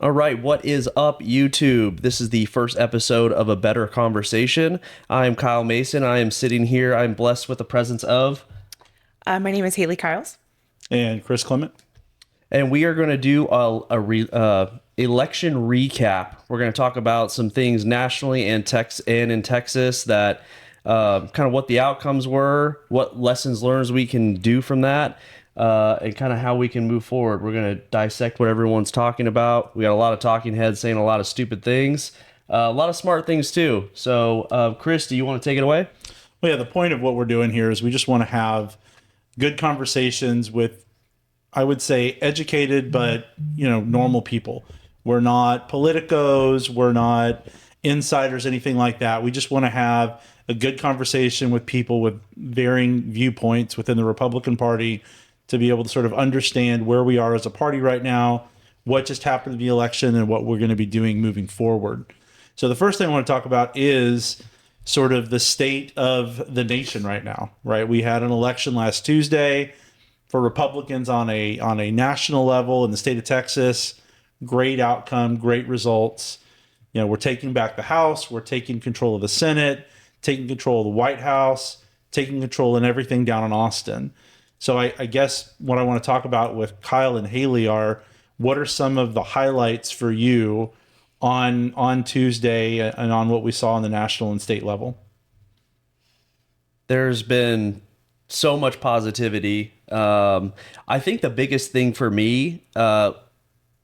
All right, what is up, YouTube? This is the first episode of A Better Conversation. I'm Kyle Mason. I am sitting here. I'm blessed with the presence of, My name is Haley Kyles. And Chris Clement. and we are going to do election recap. We're going to talk about some things nationally and in Texas that kind of what the outcomes were, what lessons learned we can do from that, and kind of how we can move forward. We're going to dissect what everyone's talking about. We got a lot of talking heads saying a lot of stupid things, a lot of smart things too. So, Chris, do you want to take it away? Well, yeah, the point of what we're doing here is we just want to have good conversations with, I would say, educated but normal people. We're not politicos, we're not insiders, anything like that. We just want to have a good conversation with people with varying viewpoints within the Republican Party to be able to sort of understand where we are as a party right now, what just happened in the election, and what we're going to be doing moving forward. So the first thing I want to talk about is sort of the state of the nation right now, right? We had an election last Tuesday for Republicans on a national level in the state of Texas. Great outcome, great results. We're taking back the House, we're taking control of the Senate, taking control of the White House, taking control in everything down in Austin. So I guess what I want to talk about with Kyle and Haley are, what are some of the highlights for you on Tuesday and on what we saw on the national and state level? There's been so much positivity. I think the biggest thing for me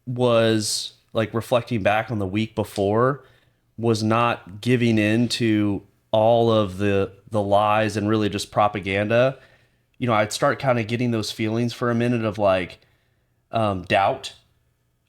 was like reflecting back on the week before, was not giving in to all of the lies and really just propaganda. I'd start kind of getting those feelings for a minute of like doubt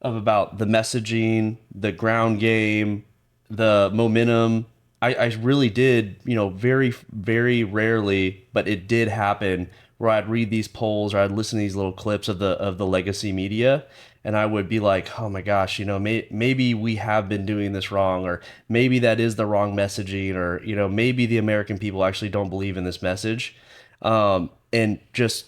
about the messaging, the ground game, the momentum. I really did, very, very rarely, but it did happen where I'd read these polls or I'd listen to these little clips of the legacy media, and I would be like, oh my gosh, maybe we have been doing this wrong, or maybe that is the wrong messaging, or, maybe the American people actually don't believe in this message. And just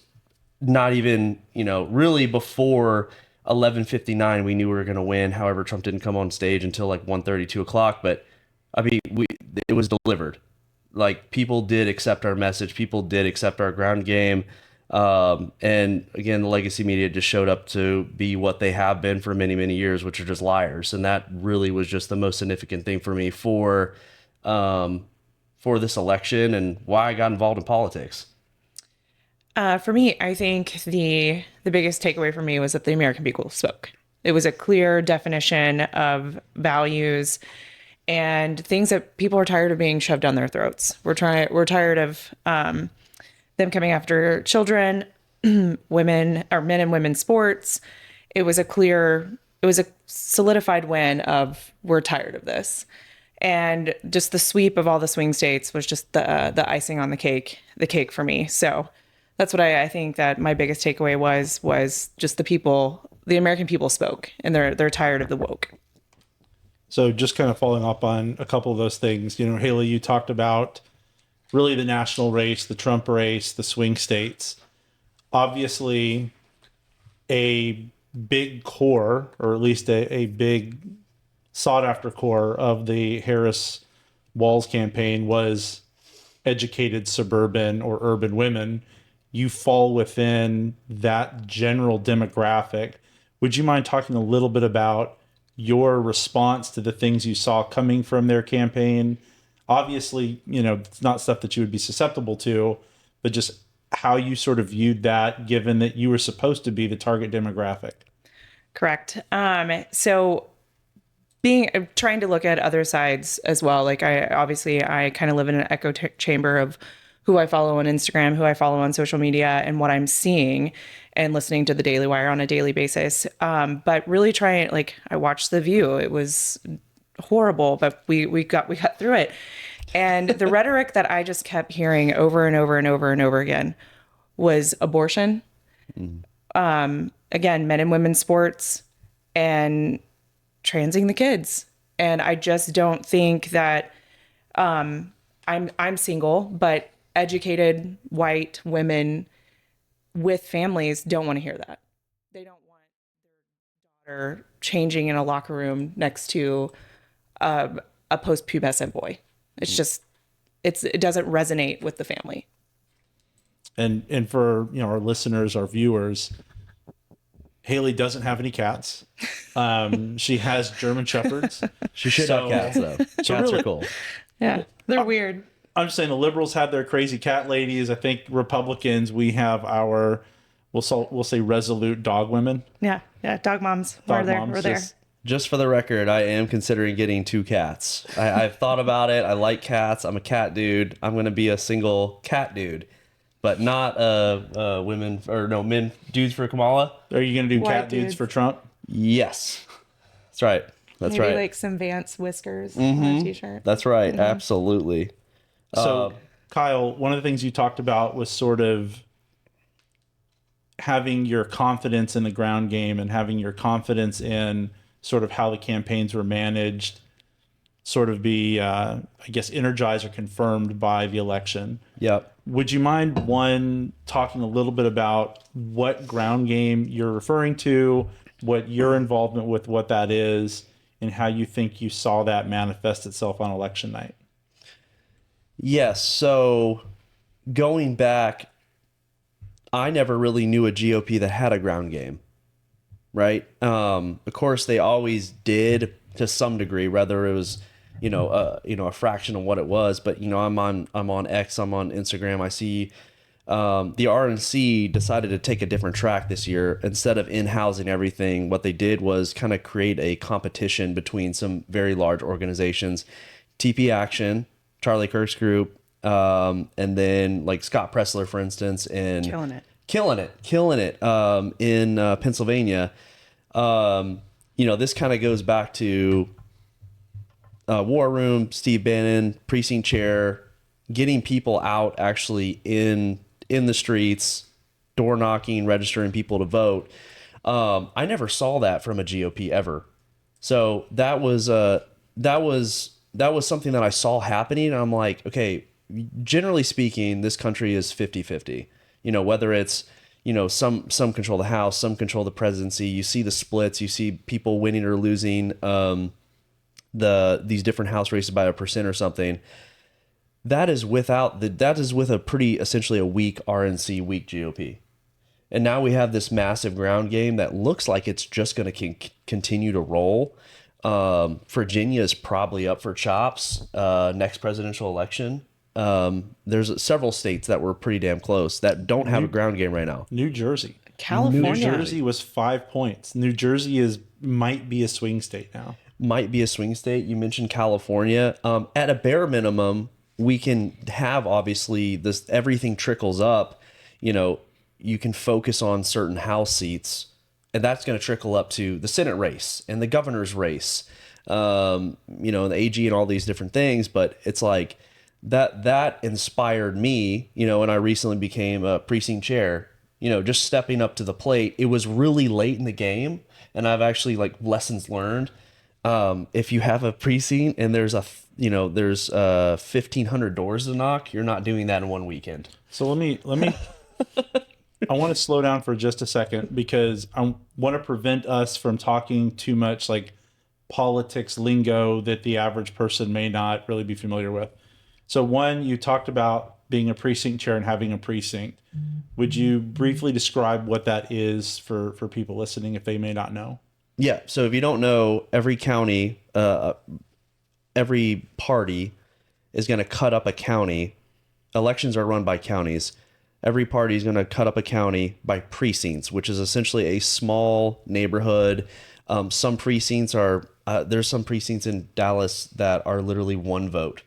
not even, really before 11:59, we knew we were going to win. However, Trump didn't come on stage until like 1:30, 2 o'clock. But I mean, it was delivered. Like, people did accept our message. People did accept our ground game. And again, the legacy media just showed up to be what they have been for many, many years, which are just liars. And that really was just the most significant thing for me for this election and why I got involved in politics. For me, I think the biggest takeaway for me was that the American people spoke. It was a clear definition of values and things that people are tired of being shoved down their throats. We're tired of them coming after children, women, or men and women's sports. It was a solidified win of, we're tired of this. And just the sweep of all the swing states was just the icing on the cake for me. So that's what I think that my biggest takeaway was just the American people spoke, and they're tired of the woke. So just kind of following up on a couple of those things, Haley, you talked about really the national race, the Trump race, the swing states. Obviously, a big core, or at least a big sought after core of the Harris Walz campaign was educated suburban or urban women. You fall within that general demographic. Would you mind talking a little bit about your response to the things you saw coming from their campaign? Obviously, it's not stuff that you would be susceptible to, but just how you sort of viewed that, given that you were supposed to be the target demographic. Correct. So trying to look at other sides as well. Like I kind of live in an echo chamber of who I follow on Instagram, who I follow on social media, and what I'm seeing and listening to the Daily Wire on a daily basis. But really I watched The View. It was horrible, but we got through it. And the rhetoric that I just kept hearing over and over and over and over again was abortion. Again, men and women's sports, and transing the kids. And I just don't think that I'm single, but educated white women with families don't want to hear that. They don't want their daughter changing in a locker room next to a post-pubescent boy. It's just, it doesn't resonate with the family. And for our listeners, our viewers, Haley doesn't have any cats. She has German Shepherds. She should have cats though. Cats really- are cool. Yeah, they're weird. I'm just saying the liberals have their crazy cat ladies. I think Republicans, we have our, we'll say resolute dog women. Yeah, dog moms. Dog We're moms, there. Just for the record, I am considering getting 2 cats. I've thought about it. I like cats. I'm a cat dude. I'm gonna be a single cat dude, but not men dudes for Kamala. Are you going to do White cat dudes dudes. for Trump? Yes, that's right. That's Maybe right. like some Vance whiskers on a t-shirt. That's right. Absolutely. So, Kyle, one of the things you talked about was sort of having your confidence in the ground game and having your confidence in sort of how the campaigns were managed sort of be, I guess, energized or confirmed by the election. Yep. Would you mind, one, talking a little bit about what ground game you're referring to, what your involvement with what that is, and how you think you saw that manifest itself on election night? Yes. So going back, I never really knew a GOP that had a ground game, right? Of course, they always did to some degree, whether it was, a fraction of what it was. But I'm on X, I'm on Instagram. I see the RNC decided to take a different track this year. Instead of in-housing everything, what they did was kind of create a competition between some very large organizations, TP Action, Charlie Kirk's group, and then like Scott Pressler, for instance, and killing it in Pennsylvania. This kind of goes back to War Room, Steve Bannon, precinct chair, getting people out actually in the streets, door knocking, registering people to vote. I never saw that from a GOP ever. So that was something that I saw happening. And I'm like, okay, generally speaking, this country is 50-50, whether it's, some control the House, some control the presidency. You see the splits, you see people winning or losing, these different House races by 1% or something. That is with a pretty essentially a weak RNC, weak GOP. And now we have this massive ground game that looks like it's just going to continue to roll. Virginia is probably up for chops next presidential election. There's several states that were pretty damn close that don't have a ground game right now. New Jersey. California. New Jersey was 5 points. New Jersey might be a swing state now. Might be a swing state. You mentioned California. At a bare minimum, we can have obviously this, everything trickles up. You can focus on certain House seats, and that's going to trickle up to the Senate race and the governor's race, and the AG and all these different things. But it's like that inspired me, and I recently became a precinct chair, just stepping up to the plate. It was really late in the game, and I've actually lessons learned. If you have a precinct and there's 1,500 doors to knock, you're not doing that in one weekend. So let me I want to slow down for just a second because I want to prevent us from talking too much politics lingo that the average person may not really be familiar with. So one, you talked about being a precinct chair and having a precinct. Would you briefly describe what that is for people listening if they may not know? Yeah. So if you don't know, every county, every party is going to cut up a county. Elections are run by counties. Every party is going to cut up a county by precincts, which is essentially a small neighborhood. Some precincts are, there's some precincts in Dallas that are literally one vote,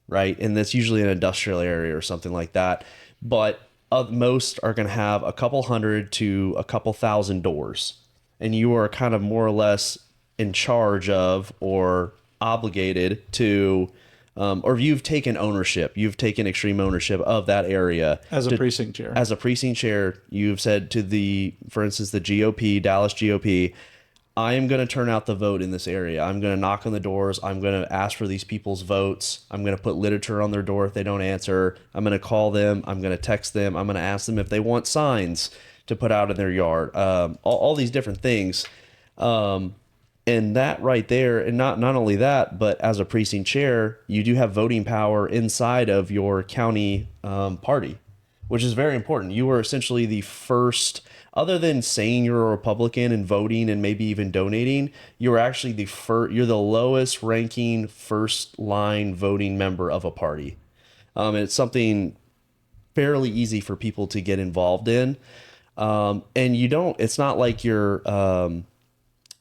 right? And that's usually an industrial area or something like that. But most are going to have a couple hundred to a couple thousand doors. And you are kind of more or less in charge of or obligated to, or you've taken ownership, you've taken extreme ownership of that area. As a precinct chair. As a precinct chair, you've said to for instance, the GOP, Dallas GOP, I am going to turn out the vote in this area. I'm going to knock on the doors. I'm going to ask for these people's votes. I'm going to put literature on their door if they don't answer. I'm going to call them. I'm going to text them. I'm going to ask them if they want signs to put out in their yard. All these different things. And that right there, and not only that, but as a precinct chair, you do have voting power inside of your county party, which is very important. You are essentially the first, other than saying you're a Republican and voting and maybe even donating, you're actually the first, you're the lowest ranking first line voting member of a party. And it's something fairly easy for people to get involved in. And you don't, it's not like you're,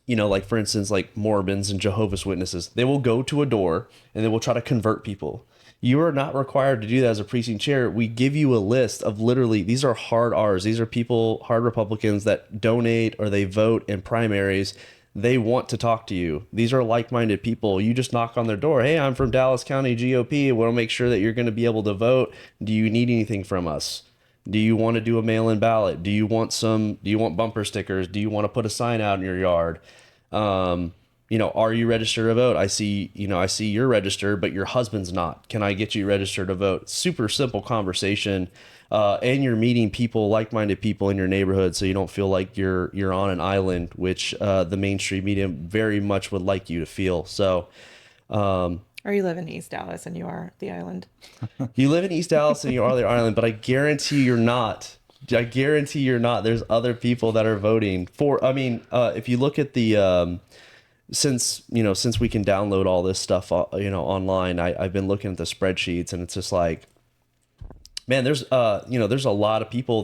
like for instance, like Mormons and Jehovah's Witnesses, they will go to a door and they will try to convert people. You are not required to do that as a precinct chair. We give you a list of literally, these are hard R's. These are people, hard Republicans that donate or they vote in primaries. They want to talk to you. These are like-minded people. You just knock on their door. Hey, I'm from Dallas County GOP. I want to make sure that you're going to be able to vote. Do you need anything from us? Do you want to do a mail-in ballot? Do you want bumper stickers? Do you want to put a sign out in your yard? Are you registered to vote? I see you're registered, but your husband's not. Can I get you registered to vote? Super simple conversation. And you're meeting people, like-minded people in your neighborhood, so you don't feel like you're on an island, which the mainstream media very much would like you to feel. So, Or you live in East Dallas and you are the island. you live in East Dallas and you are the island, but I guarantee you're not. I guarantee you're not. There's other people that are voting for. I mean, if you look at the since we can download all this stuff, online, I've been looking at the spreadsheets, and it's just like, man, there's a lot of people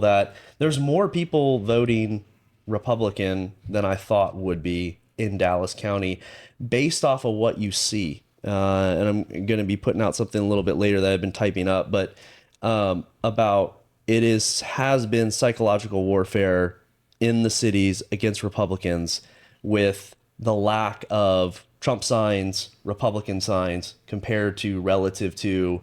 there's more people voting Republican than I thought would be in Dallas County based off of what you see. And I'm going to be putting out something a little bit later that I've been typing up, but about has been psychological warfare in the cities against Republicans with the lack of Trump signs, Republican signs compared to relative to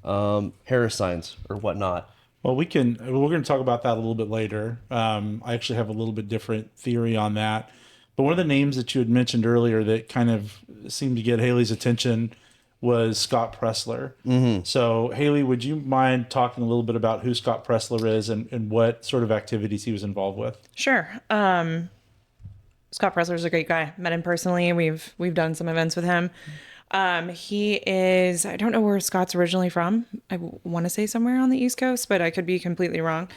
Harris signs or whatnot. Well, we're going to talk about that a little bit later. I actually have a little bit different theory on that. But one of the names that you had mentioned earlier that kind of seemed to get Haley's attention was Scott Presler. Mm-hmm. So, Haley, would you mind talking a little bit about who Scott Presler is and what sort of activities he was involved with? Sure. Scott Presler is a great guy. Met him personally. We've done some events with him. He is, I don't know where Scott's originally from. I want to say somewhere on the East Coast, but I could be completely wrong.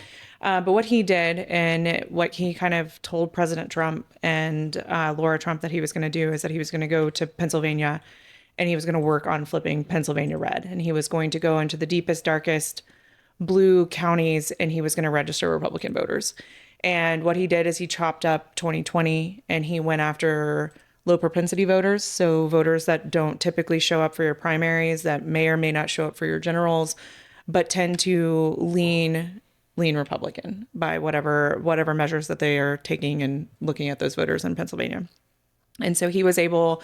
But what he did and what he kind of told President Trump and Laura Trump that he was going to do is that he was going to go to Pennsylvania and he was going to work on flipping Pennsylvania red. And he was going to go into the deepest, darkest blue counties and he was going to register Republican voters. And what he did is he chopped up 2020 and he went after low propensity voters. So voters that don't typically show up for your primaries, that may or may not show up for your generals, but tend to lean Republican by whatever measures that they are taking and looking at those voters in Pennsylvania. And so he was able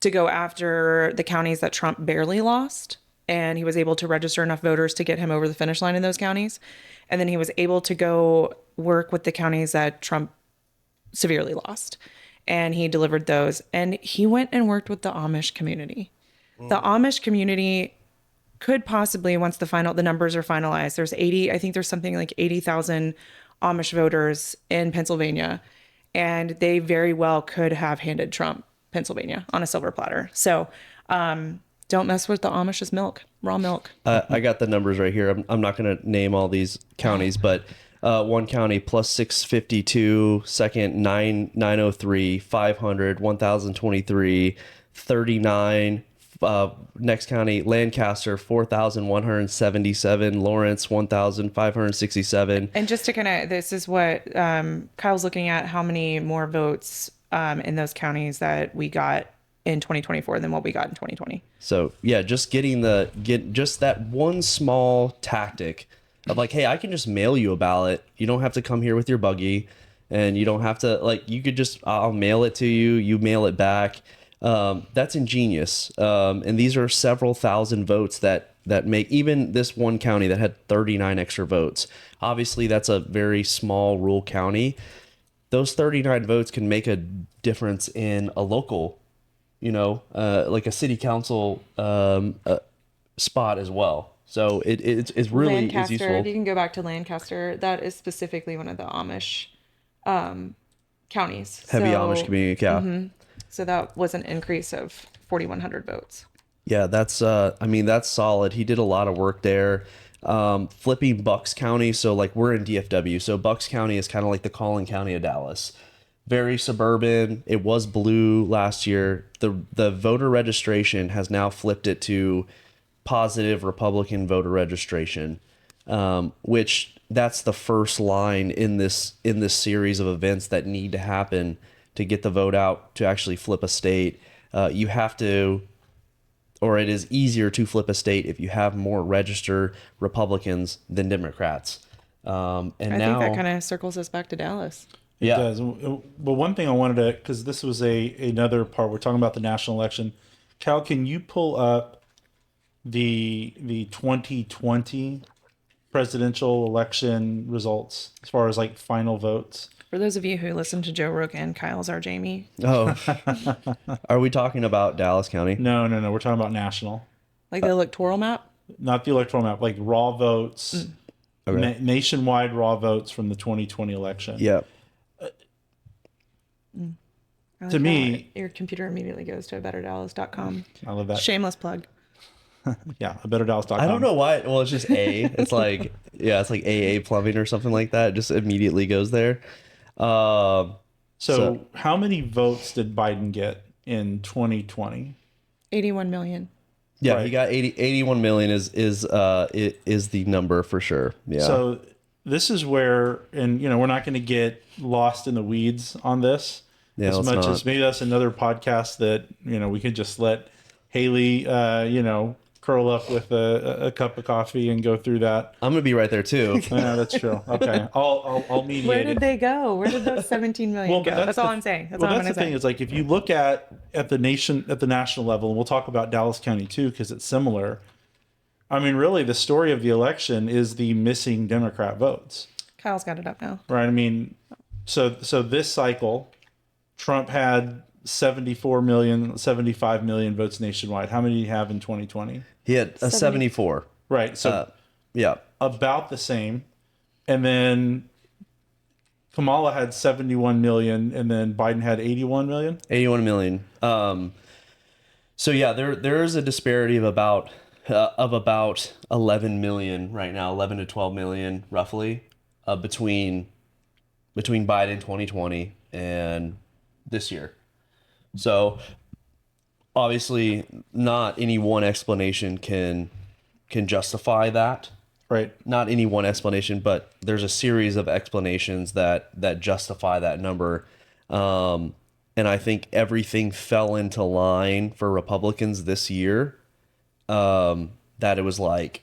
to go after the counties that Trump barely lost. And he was able to register enough voters to get him over the finish line in those counties. And then he was able to go work with the counties that Trump severely lost. And he delivered those. And he went and worked with the Amish community. The Amish community could possibly, once the numbers are finalized, I think there's something like 80,000 Amish voters in Pennsylvania. And they very well could have handed Trump Pennsylvania on a silver platter. So don't mess with the Amish's milk, raw milk. I got the numbers right here. I'm not going to name all these counties, but one county plus 652, second 903, 500, 1023, 39. Next county, Lancaster, 4,177, Lawrence, 1,567. And just to this is what Kyle's looking at, how many more votes in those counties that we got in 2024 than what we got in 2020. So yeah, just get that one small tactic of like, hey, I can just mail you a ballot. You don't have to come here with your buggy, and you don't have to I'll mail it to you. You mail it back. That's ingenious. And these are several thousand votes that make even this one county that had 39 extra votes. Obviously, that's a very small rural county. Those 39 votes can make a difference in a local, like a city council spot as well. So it's really Lancaster, is useful. If you can go back to Lancaster, that is specifically one of the Amish counties. Heavy Amish community, yeah. Mm-hmm. So that was an increase of 4,100 votes. Yeah, that's that's solid. He did a lot of work there. Flipping Bucks County, so like we're in DFW, so Bucks County is kind of like the Collin County of Dallas. Very suburban. It was blue last year. The voter registration has now flipped it to positive Republican voter registration, which that's the first line in this series of events that need to happen to get the vote out to actually flip a state. You have to, or it is easier to flip a state if you have more registered Republicans than Democrats. And I now, think that kind of circles us back to Dallas. It yeah, does. But one thing I wanted to, because this was another part, we're talking about the national election. Cal, can you pull up the 2020 presidential election results as far as like final votes? For those of you who listen to Joe Rogan, Kyle's our Jamie. oh, are we talking about Dallas County? No. We're talking about national, Like the electoral map? not the electoral map, like raw votes, Okay. nationwide raw votes from the 2020 election. Yeah. I like To me- that. Your computer immediately goes to betterdallas.com. I love that. Shameless plug. Yeah, a betterdallas.com. I don't know why. Well, it's just A. It's like, yeah, it's like AA plumbing or something like that. It just immediately goes there. So, how many votes did Biden get in 2020? 81 million. Yeah, Right. he got 81 million is the number for sure. Yeah. So this is where, and we're not going to get lost in the weeds on this Yeah, as let's much not. as maybe that's another podcast that we could just let Haley, curl up with a cup of coffee and go through that. I'm gonna be right there too. Yeah, that's true. Okay, I'll mediate Where it. did they go? Where did those 17 million Well, go? but That's all I'm saying. That's well, all I'm that's going the to thing say. is like if you look at the national level, and we'll talk about Dallas County too because it's similar. I mean, really, the story of the election is the missing Democrat votes, Kyle's got it up now. right? I mean, so this cycle, Trump had 74 million, 75 million votes nationwide. How many did he have in 2020? He had a 74. Right. So Yeah. about the same. And then Kamala had 71 million and then Biden had 81 million. 81 million. So yeah, there is a disparity of about 11 million right now, 11 to 12 million roughly, between Biden 2020 and this year. So obviously not any one explanation can justify that. Right. Not any one explanation, but there's a series of explanations that justify that number. And I think everything fell into line for Republicans this year. That it was like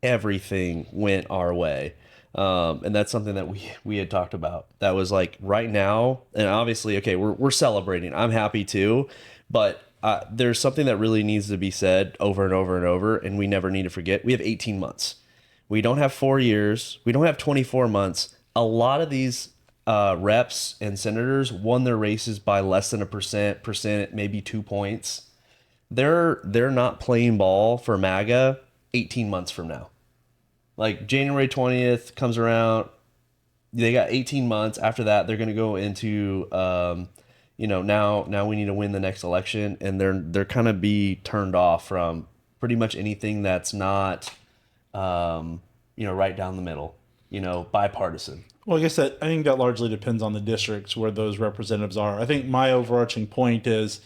everything went our way. And that's something that we had talked about. That was like right now, and obviously, okay, we're celebrating. I'm happy too, but there's something that really needs to be said over and over and over, and we never need to forget. We have 18 months. We don't have 4 years. We don't have 24 months. A lot of these reps and senators won their races by less than a percent, maybe 2 points. They're not playing ball for MAGA 18 months from now. Like January 20th comes around, they got 18 months. After that, they're going to go into, now we need to win the next election, and they're kind of be turned off from pretty much anything that's not, right down the middle, bipartisan. Well, I think that largely depends on the districts where those representatives are. I think my overarching point is,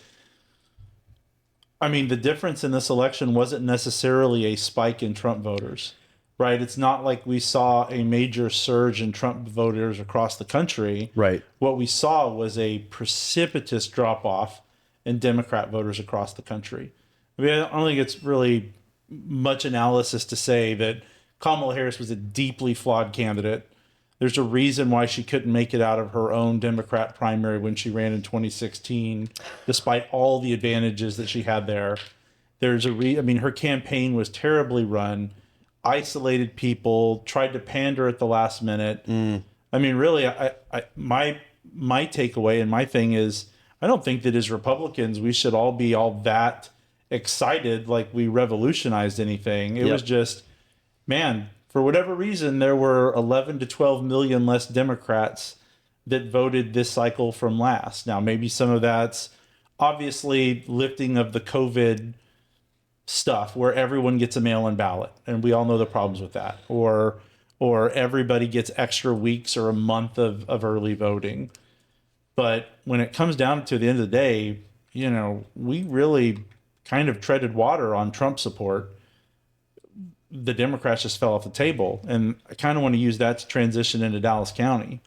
the difference in this election wasn't necessarily a spike in Trump voters, right? It's not like we saw a major surge in Trump voters across the country. Right. What we saw was a precipitous drop off in Democrat voters across the country. I don't think it's really much analysis to say that Kamala Harris was a deeply flawed candidate. There's a reason why she couldn't make it out of her own Democrat primary when she ran in 2016, despite all the advantages that she had there. There's her campaign was terribly run, isolated people, tried to pander at the last minute. Really, my takeaway and my thing is, I don't think that as Republicans we should all be all that excited like we revolutionized anything. It was just, man, for whatever reason, there were 11 to 12 million less Democrats that voted this cycle from last. Now, maybe some of that's obviously lifting of the COVID stuff where everyone gets a mail-in ballot, and we all know the problems with that, or everybody gets extra weeks or a month of early voting. But when it comes down to the end of the day, we really kind of treaded water on Trump support. The Democrats just fell off the table, and I kind of want to use that to transition into Dallas County.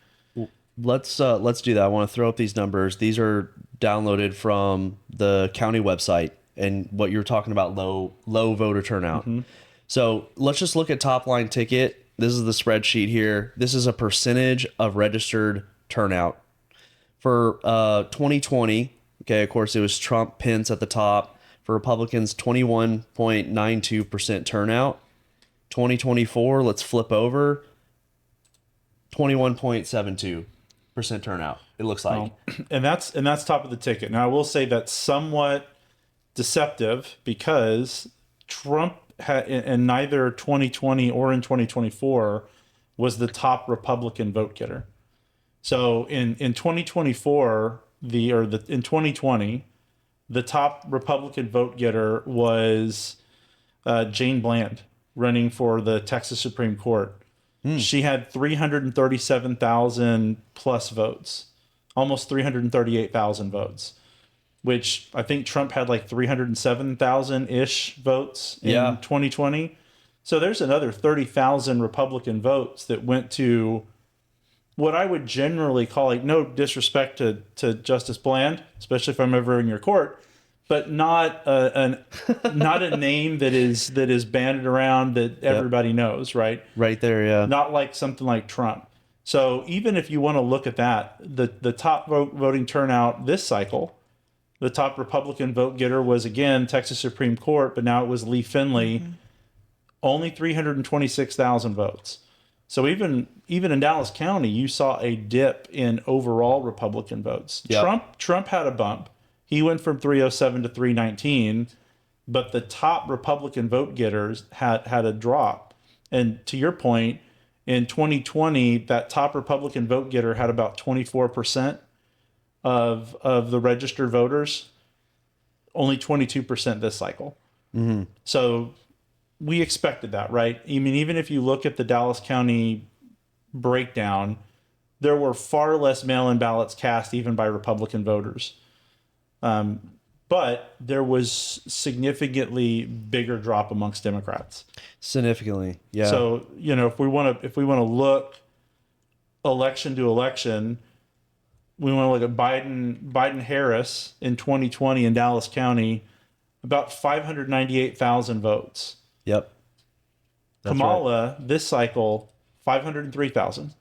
Let's do that. I want to throw up these numbers. These are downloaded from the county website, and what you're talking about, low voter turnout. So let's just look at top line ticket. This is the spreadsheet here. This is a percentage of registered turnout for 2020. Okay, of course it was Trump, Pence at the top. For Republicans, 21.92% turnout. 2024, let's flip over. 21.72% turnout. It looks like, and that's top of the ticket. Now I will say that's somewhat deceptive because Trump in neither 2020 or in 2024 was the top Republican vote getter. So in 2024, in 2020, the top Republican vote getter was Jane Bland, running for the Texas Supreme Court. She had 337,000 plus votes, almost 338,000 votes, which I think Trump had like 307,000-ish votes in 2020. So there's another 30,000 Republican votes that went to what I would generally call, like, no disrespect to Justice Bland, especially if I'm ever in your court, but not not a name that is banded around that everybody knows, right? right there, yeah. Not like something like Trump. So even if you want to look at that, the top voting turnout this cycle, the top Republican vote getter was, again, Texas Supreme Court, but now it was Lee Finley, only 326,000 votes. So even in Dallas County, you saw a dip in overall Republican votes. Yep. Trump had a bump. He went from 307 to 319, but the top Republican vote getters had a drop. And to your point, in 2020, that top Republican vote getter had about 24% of the registered voters, only 22% this cycle. So we expected that, right? I mean, even if you look at the Dallas County breakdown, there were far less mail-in ballots cast even by Republican voters. But there was significantly bigger drop amongst Democrats. Significantly, yeah. So, if we want to look election to election, we want to look at Biden Harris in 2020 in Dallas County, about 598,000 votes. Yep. That's Kamala this cycle, 503,000.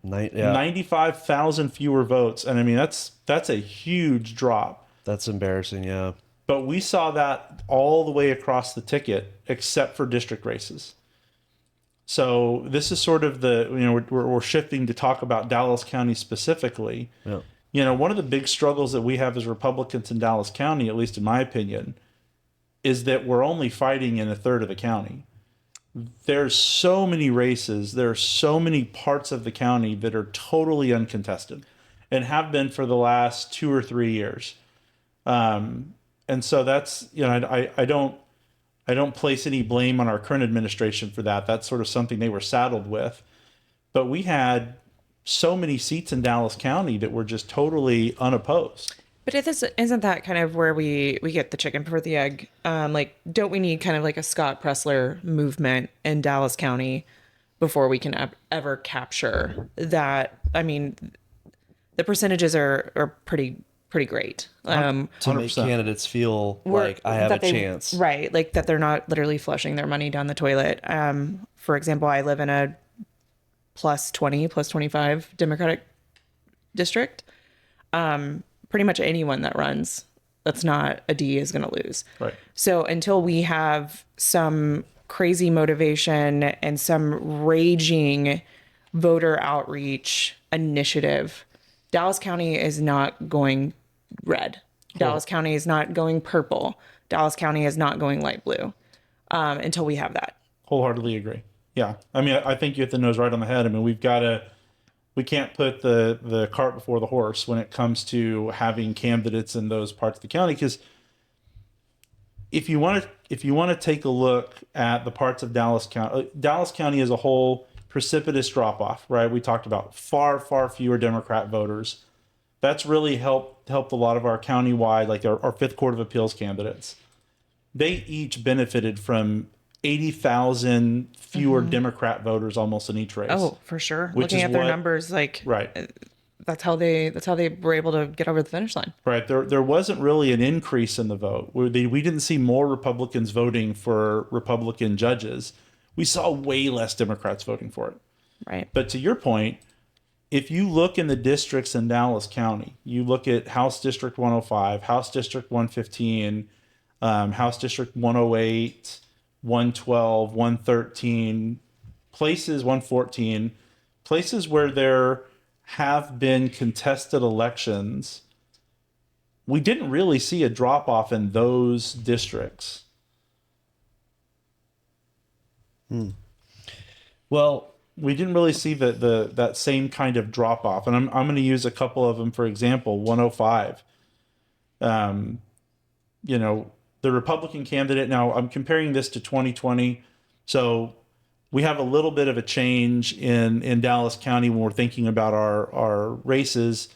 95,000 fewer votes, and I mean that's a huge drop. That's embarrassing, yeah. But we saw that all the way across the ticket, except for district races. So this is sort of we're shifting to talk about Dallas County specifically. Yeah. One of the big struggles that we have as Republicans in Dallas County, at least in my opinion, is that we're only fighting in a third of the county. There's so many races, there are so many parts of the county that are totally uncontested and have been for the last 2 or 3 years. And so that's, I don't place any blame on our current administration for that. That's sort of something they were saddled with. But we had so many seats in Dallas County that were just totally unopposed. But isn't that kind of where we get the chicken before the egg? Don't we need kind of like a Scott Presler movement in Dallas County before we can ever capture that? I mean, the percentages are pretty great. To make 100%. candidates feel like I have a chance. Right. Like that they're not literally flushing their money down the toilet. For example, I live in a plus 20, plus 25 Democratic district. Pretty much anyone that runs that's not a D is going to lose. Right. So until we have some crazy motivation and some raging voter outreach initiative, Dallas County is not going red. Cool. Dallas County is not going purple. Dallas County is not going light blue until we have that. Wholeheartedly agree. Yeah. I mean, I think you hit the nose right on the head. I mean, we've got we can't put the cart before the horse when it comes to having candidates in those parts of the county. Because if you want to take a look at the parts of Dallas County as a whole, precipitous drop off, right? We talked about far fewer Democrat voters. That's really helped a lot of our countywide, like our Fifth Court of Appeals candidates. They each benefited from 80,000 fewer Democrat voters almost in each race. Oh, for sure. Which Looking is at their what- numbers, like Right. that's how they were able to get over the finish line. Right. There wasn't really an increase in the vote. We didn't see more Republicans voting for Republican judges. We saw way less Democrats voting for it. Right. But to your point, if you look in the districts in Dallas County, you look at House District 105, House District 115, House District 108, 112, 113, places 114, places where there have been contested elections, we didn't really see a drop off in those districts. Well, We didn't really see that same kind of drop off, and I'm going to use a couple of them for example. 105, the Republican candidate. Now I'm comparing this to 2020, so we have a little bit of a change in Dallas County when we're thinking about our races.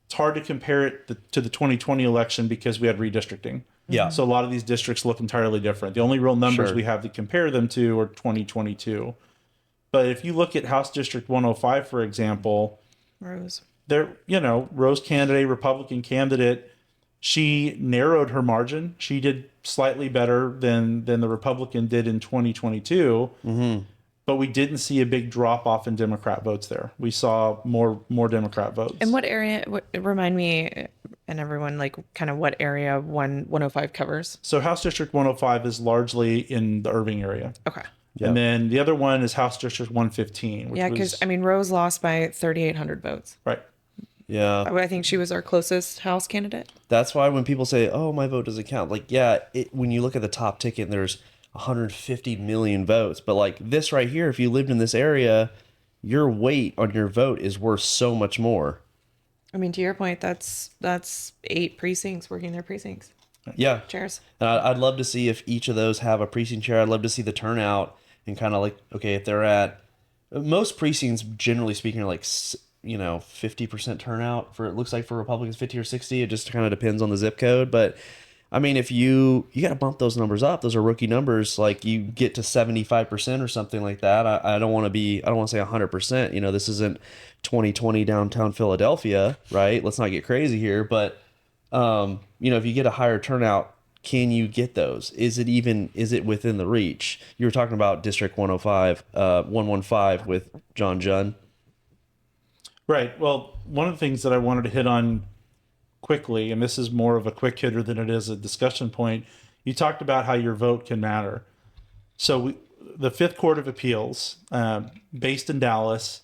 It's hard to compare it to the 2020 election because we had redistricting. Yeah. So a lot of these districts look entirely different. The only real numbers Sure. we have to compare them to are 2022. But if you look at House District 105, for example, Rose. Rose candidate, Republican candidate, she narrowed her margin. She did slightly better than the Republican did in 2022. Mm-hmm. But we didn't see a big drop off in Democrat votes there. We saw more Democrat votes. And what area? Remind me, and everyone, like kind of what area 105 covers? So House District 105 is largely in the Irving area. Okay. Yep. And then the other one is House District 115. Which Yeah, was, because I mean, Rose lost by 3,800 votes. right. Yeah. I think she was our closest House candidate. That's why when people say, "Oh, my vote doesn't count," like, yeah, when you look at the top ticket, there's 150 million votes. But like this right here, if you lived in this area, your weight on your vote is worth so much more. I mean, to your point, that's 8 precincts working their precincts. Yeah. Chairs. And I'd love to see if each of those have a precinct chair. I'd love to see the turnout and kind of like, okay, if they're at most precincts, generally speaking, are like 50% turnout for, it looks like for Republicans, 50 or 60. It just kind of depends on the zip code. But I mean, if you got to bump those numbers up, those are rookie numbers. Like you get to 75% or something like that. I don't want to say 100%. This isn't 2020 downtown Philadelphia, right? Let's not get crazy here. But, if you get a higher turnout, can you get those? Is it within the reach? You were talking about District 105, 115 with John Junn. Right. Well, one of the things that I wanted to hit on quickly, and this is more of a quick hitter than it is a discussion point, you talked about how your vote can matter. So the Fifth Court of Appeals, based in Dallas,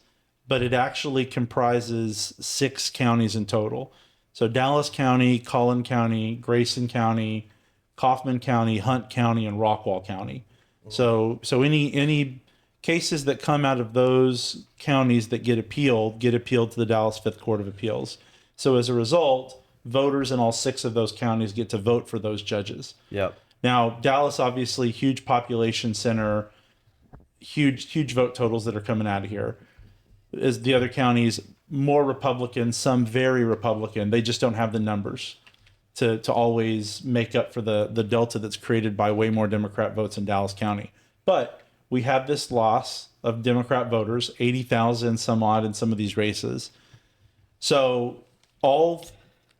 but it actually comprises 6 counties in total. So Dallas County, Collin County, Grayson County, Kaufman County, Hunt County, and Rockwall County. So any cases that come out of those counties that get appealed to the Dallas Fifth Court of Appeals. So as a result, voters in all 6 of those counties get to vote for those judges. Yep. Now, Dallas, obviously, huge population center, huge vote totals that are coming out of here. As the other counties, more Republican, some very Republican. They just don't have the numbers to always make up for the delta that's created by way more Democrat votes in Dallas County. But we have this loss of Democrat voters, 80,000 some odd in some of these races. So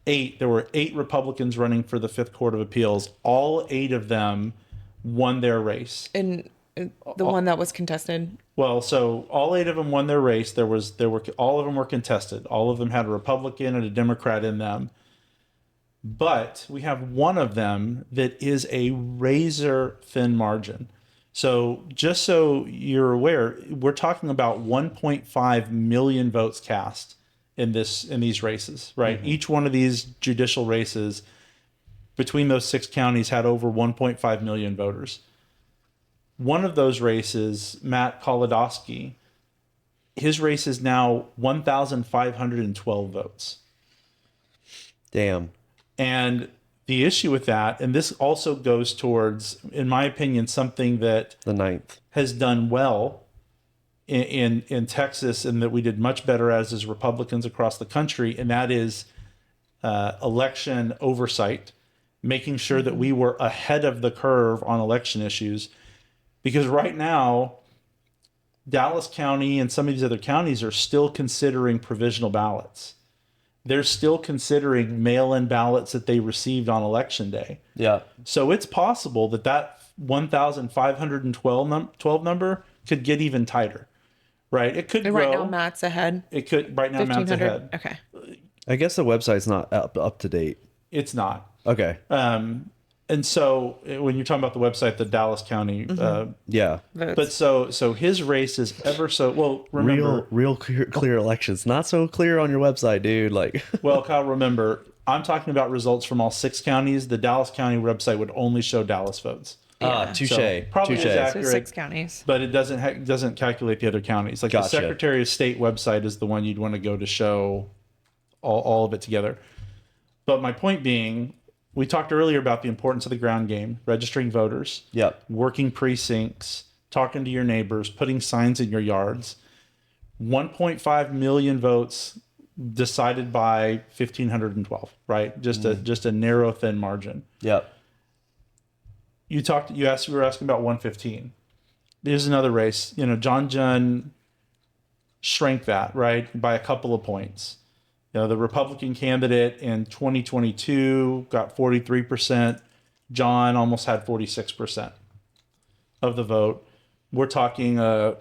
there were 8 Republicans running for the Fifth Court of Appeals. All 8 of them won their race. And the one that was contested. Well, so all 8 of them won their race. All of them were contested. All of them had a Republican and a Democrat in them. But we have one of them that is a razor thin margin. So just so you're aware, we're talking about 1.5 million votes cast in these races, right? Mm-hmm. Each one of these judicial races between those 6 counties had over 1.5 million voters. One of those races, Matt Kolodowski, his race is now 1,512 votes. Damn. And the issue with that, and this also goes towards, in my opinion, something that The ninth. has done well in Texas, and that we did much better as Republicans across the country, and that is election oversight, making sure that we were ahead of the curve on election issues. Because right now, Dallas County and some of these other counties are still considering provisional ballots. They're still considering mail-in ballots that they received on election day. Yeah. So it's possible that 1,512 number could get even tighter, right? It could And grow. right now, Matt's ahead. It could right now. Matt's 1,500. ahead. Okay. I guess the website's not up to date. It's not. Okay. And so when you're talking about the website, the Dallas County, Yeah. Votes. but so his race is ever so well. Remember, Real clear elections. Not so clear on your website, dude. Like, well, Kyle, remember, I'm talking about results from all 6 counties. The Dallas County website would only show Dallas votes. touche. So probably touche. exact- So 6 counties. But it doesn't calculate the other counties. Like Gotcha. the Secretary of State website is the one you'd want to go to show all of it together. But my point being, we talked earlier about the importance of the ground game, registering voters, Yep. working precincts, talking to your neighbors, putting signs in your yards. 1.5 million votes decided by 1,512, right? Just a narrow, thin margin. Yep. We were asking about 115. There's another race. John Junn shrank that, right, by a couple of points. The Republican candidate in 2022 got 43%. John almost had 46% of the vote. We're talking, I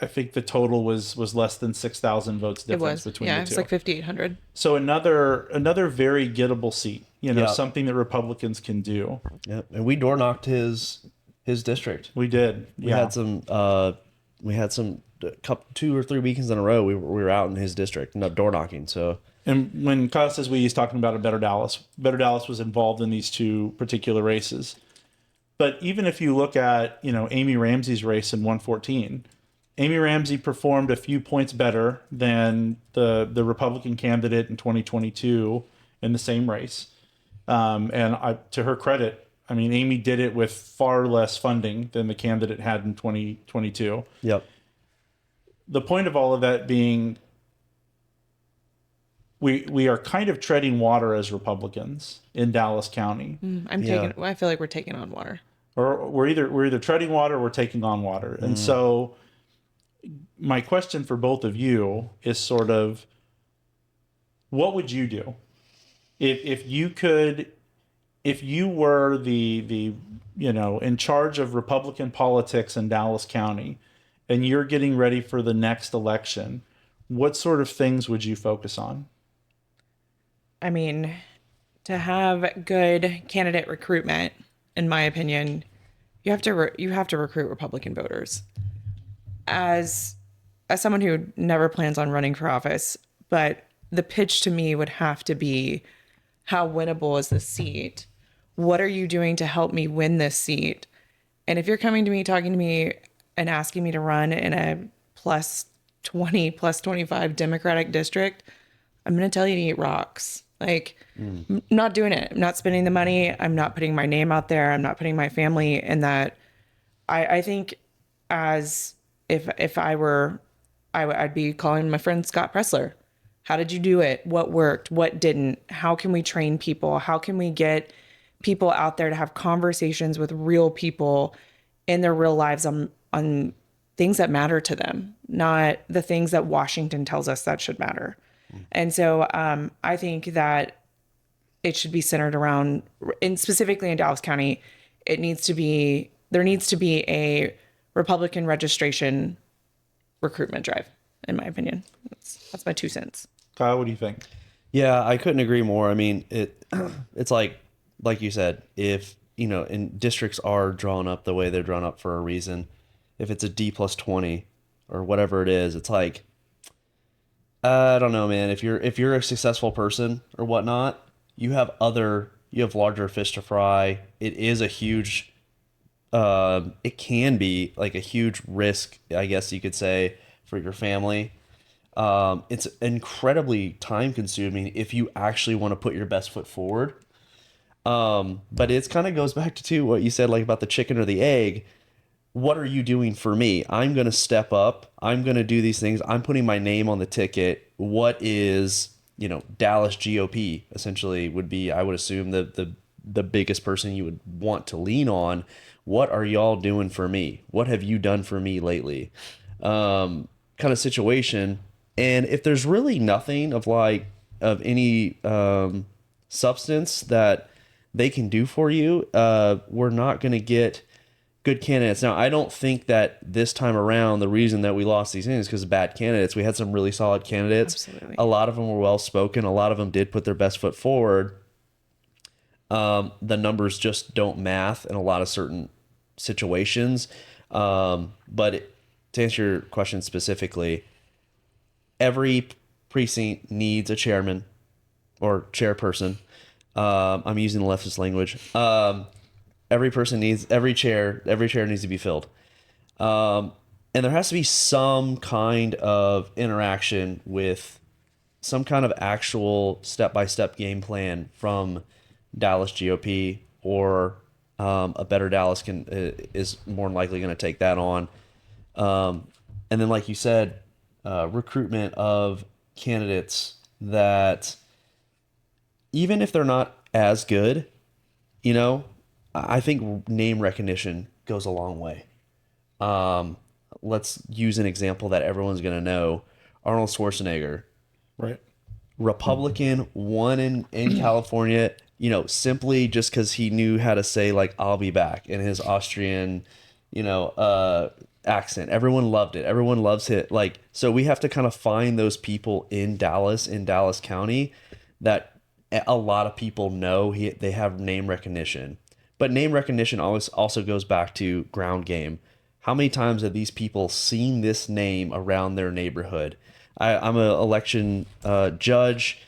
think the total was less than 6,000 votes It difference was. between Yeah, the it's two. like 5,800. So another very gettable seat. Yeah. Something that Republicans can do. Yep. And we door knocked his district. We did. We had some. We had some. 2 or 3 weekends in a row. We were out in his district, door knocking. So. And when Kyle says he's talking about a Better Dallas was involved in these 2 particular races. But even if you look at, Amy Ramsey's race in 114, Amy Ramsey performed a few points better than the Republican candidate in 2022 in the same race. And to her credit, Amy did it with far less funding than the candidate had in 2022. Yep. The point of all of that being, we are kind of treading water as Republicans in Dallas County, I feel like we're taking on water. or we're either treading water or we're taking on water. And so, my question for both of you is sort of, what would you do if you were the in charge of Republican politics in Dallas County, and you're getting ready for the next election? What sort of things would you focus on? To have good candidate recruitment, in my opinion, you have to recruit Republican voters. As someone who never plans on running for office, but the pitch to me would have to be, how winnable is this seat? What are you doing to help me win this seat? And if you're coming to me, talking to me, and asking me to run in a plus 20, plus 25 Democratic district, I'm going to tell you to eat rocks. I'm not doing it. I'm not spending the money. I'm not putting my name out there. I'm not putting my family in that. I think as if I were, I'd be calling my friend Scott Pressler. How did you do it? What worked? What didn't? How can we train people? How can we get people out there to have conversations with real people in their real lives on things that matter to them, not the things that Washington tells us that should matter. And so I think that it should be centered around, and specifically in Dallas County, there needs to be a Republican registration recruitment drive, in my opinion. That's my 2 cents. Kyle, what do you think? Yeah, I couldn't agree more. It's like you said, if and districts are drawn up the way they're drawn up for a reason. If it's a D plus 20 or whatever it is, it's like, I don't know, man. If you're a successful person or whatnot, you have larger fish to fry. It is a huge, it can be like a huge risk, I guess you could say, for your family. It's incredibly time consuming if you actually want to put your best foot forward. But it's kind of goes back to what you said, like about the chicken or the egg. What are you doing for me? I'm going to step up. I'm going to do these things. I'm putting my name on the ticket. What is, Dallas GOP essentially would be, I would assume, the biggest person you would want to lean on. What are y'all doing for me? What have you done for me lately? Kind of situation. And if there's really nothing of any substance that they can do for you, we're not going to get good candidates. Now, I don't think that this time around, the reason that we lost these is because of bad candidates. We had some really solid candidates. Absolutely. A lot of them were well-spoken. A lot of them did put their best foot forward. The numbers just don't math in a lot of certain situations. But to answer your question specifically, every precinct needs a chairman or chairperson. I'm using the leftist language. Every chair needs to be filled. And there has to be some kind of interaction with some kind of actual step-by-step game plan from Dallas GOP, or a better Dallas is more than likely going to take that on. And then, like you said, recruitment of candidates that, even if they're not as good, I think name recognition goes a long way. Let's use an example that everyone's going to know. Arnold Schwarzenegger. Right. Republican, won in California, simply just because he knew how to say, like, I'll be back in his Austrian, accent. Everyone loved it. Everyone loves it. Like, so we have to kind of find those people in Dallas County, that a lot of people know they have name recognition. But name recognition always also goes back to ground game. How many times have these people seen this name around their neighborhood? I'm an election judge.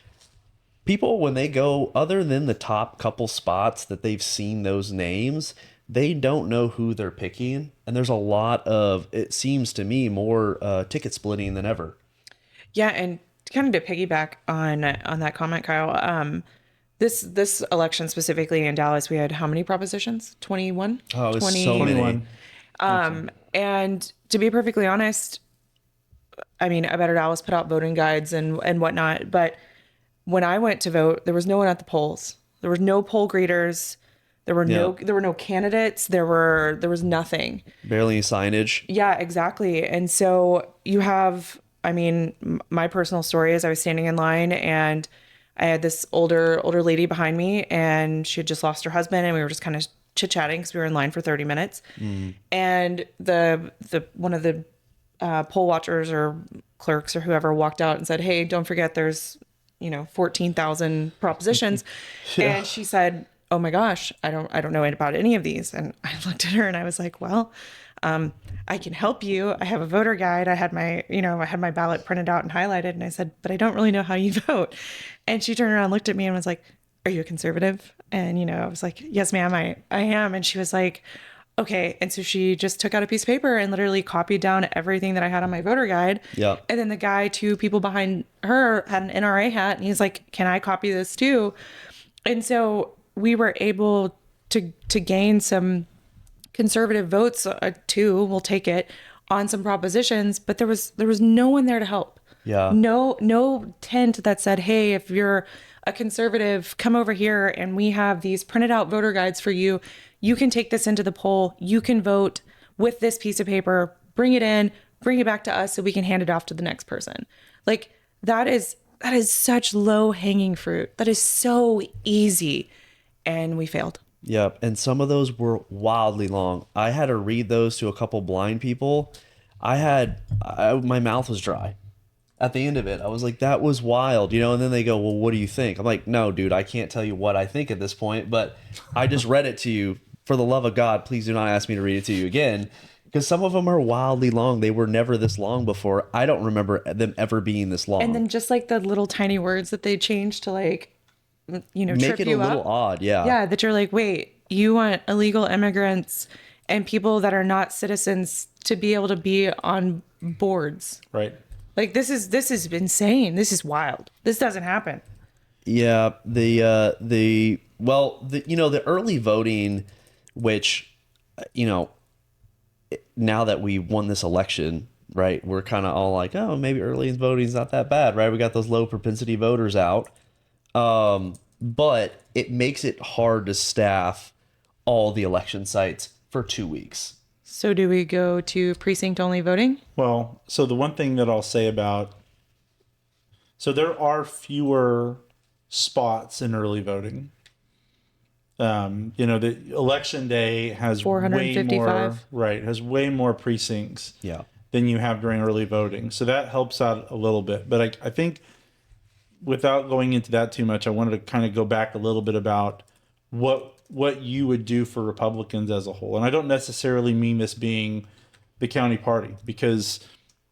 People, when they go, other than the top couple spots that they've seen those names, they don't know who they're picking. And there's a lot of, it seems to me, more ticket splitting than ever. Yeah, and kind of to piggyback on that comment, Kyle, this election specifically in Dallas, we had how many propositions? 21? Oh, it was 20. so many. 21. And to be perfectly honest, I mean, I Better Dallas put out voting guides and whatnot, but when I went to vote, there was no one at the polls. There was no poll greeters. There were no candidates. There was nothing. Barely any signage. Yeah, exactly. And so you have, I mean, my personal story is I was standing in line and I had this older lady behind me, and she had just lost her husband, and we were just kind of chit-chatting because we were in line for 30 minutes. And the one of the poll watchers or clerks or whoever walked out and said, "Hey, don't forget there's 14,000 propositions." Yeah. And she said, "Oh my gosh, I don't know about any of these." And I looked at her and I was like, "Well, I can help you. I have a voter guide. I had my ballot printed out and highlighted." And I said, "But I don't really know how you vote." And she turned around, looked at me and was like, "Are you a conservative?" And, I was like, "Yes, ma'am, I am." And she was like, "Okay." And so she just took out a piece of paper and literally copied down everything that I had on my voter guide. Yeah. And then the guy, 2 people behind her, had an NRA hat, and he's like, "Can I copy this too?" And so we were able to gain some conservative votes, too, we'll take it, on some propositions, but there was no one there to help. Yeah. No tent that said, "Hey, if you're a conservative, come over here and we have these printed out voter guides for you. You can take this into the poll. You can vote with this piece of paper, bring it in, bring it back to us so we can hand it off to the next person." Like, that is such low hanging fruit. That is so easy. And we failed. Yep. And some of those were wildly long. I had to read those to a couple blind people. My mouth was dry at the end of it. I was like, that was wild, and then they go, "Well, what do you think?" I'm like, "No, dude, I can't tell you what I think at this point, but I just read it to you. For the love of God, please do not ask me to read it to you again." Because some of them are wildly long. They were never this long before. I don't remember them ever being this long. And then just like the little tiny words that they changed to make trip it a you little up. odd. Yeah. Yeah, that you're like, wait, you want illegal immigrants and people that are not citizens to be able to be on boards. Right. Like this is insane. This is wild. This doesn't happen. Yeah, the early voting, which, you know, now that we won this election, right, we're kind of all like, oh, maybe early voting is not that bad, right? We got those low propensity voters out, but it makes it hard to staff all the election sites for 2 weeks. So do we go to precinct only voting? Well, so the one thing that I'll say about, so there are fewer spots in early voting. The election day has way more, 455. right, has way more precincts Yeah. than you have during early voting. So that helps out a little bit. But I think without going into that too much, I wanted to kind of go back a little bit about what you would do for Republicans as a whole. And I don't necessarily mean this being the county party, because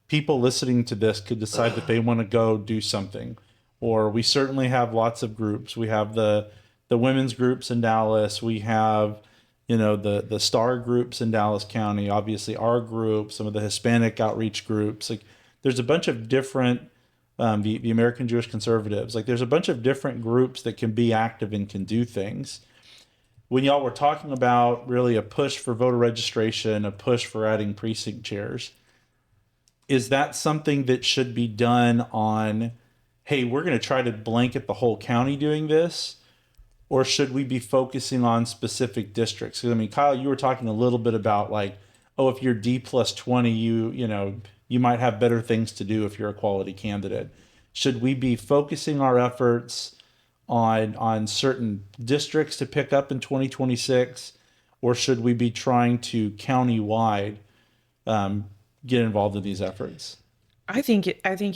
people listening to this could decide that they want to go do something. Or we certainly have lots of groups. We have the women's groups in Dallas. We have, the STAR groups in Dallas County, obviously our group, some of the Hispanic outreach groups. Like there's a bunch of different, the American Jewish Conservatives, like there's a bunch of different groups that can be active and can do things. When y'all were talking about really a push for voter registration, a push for adding precinct chairs, is that something that should be done on, hey, we're going to try to blanket the whole county doing this? Or should we be focusing on specific districts? Because, I mean, Kyle, you were talking a little bit about like, oh, if you're D plus 20, you might have better things to do if you're a quality candidate. Should we be focusing our efforts on certain districts to pick up in 2026, or should we be trying to countywide get involved in these efforts? I think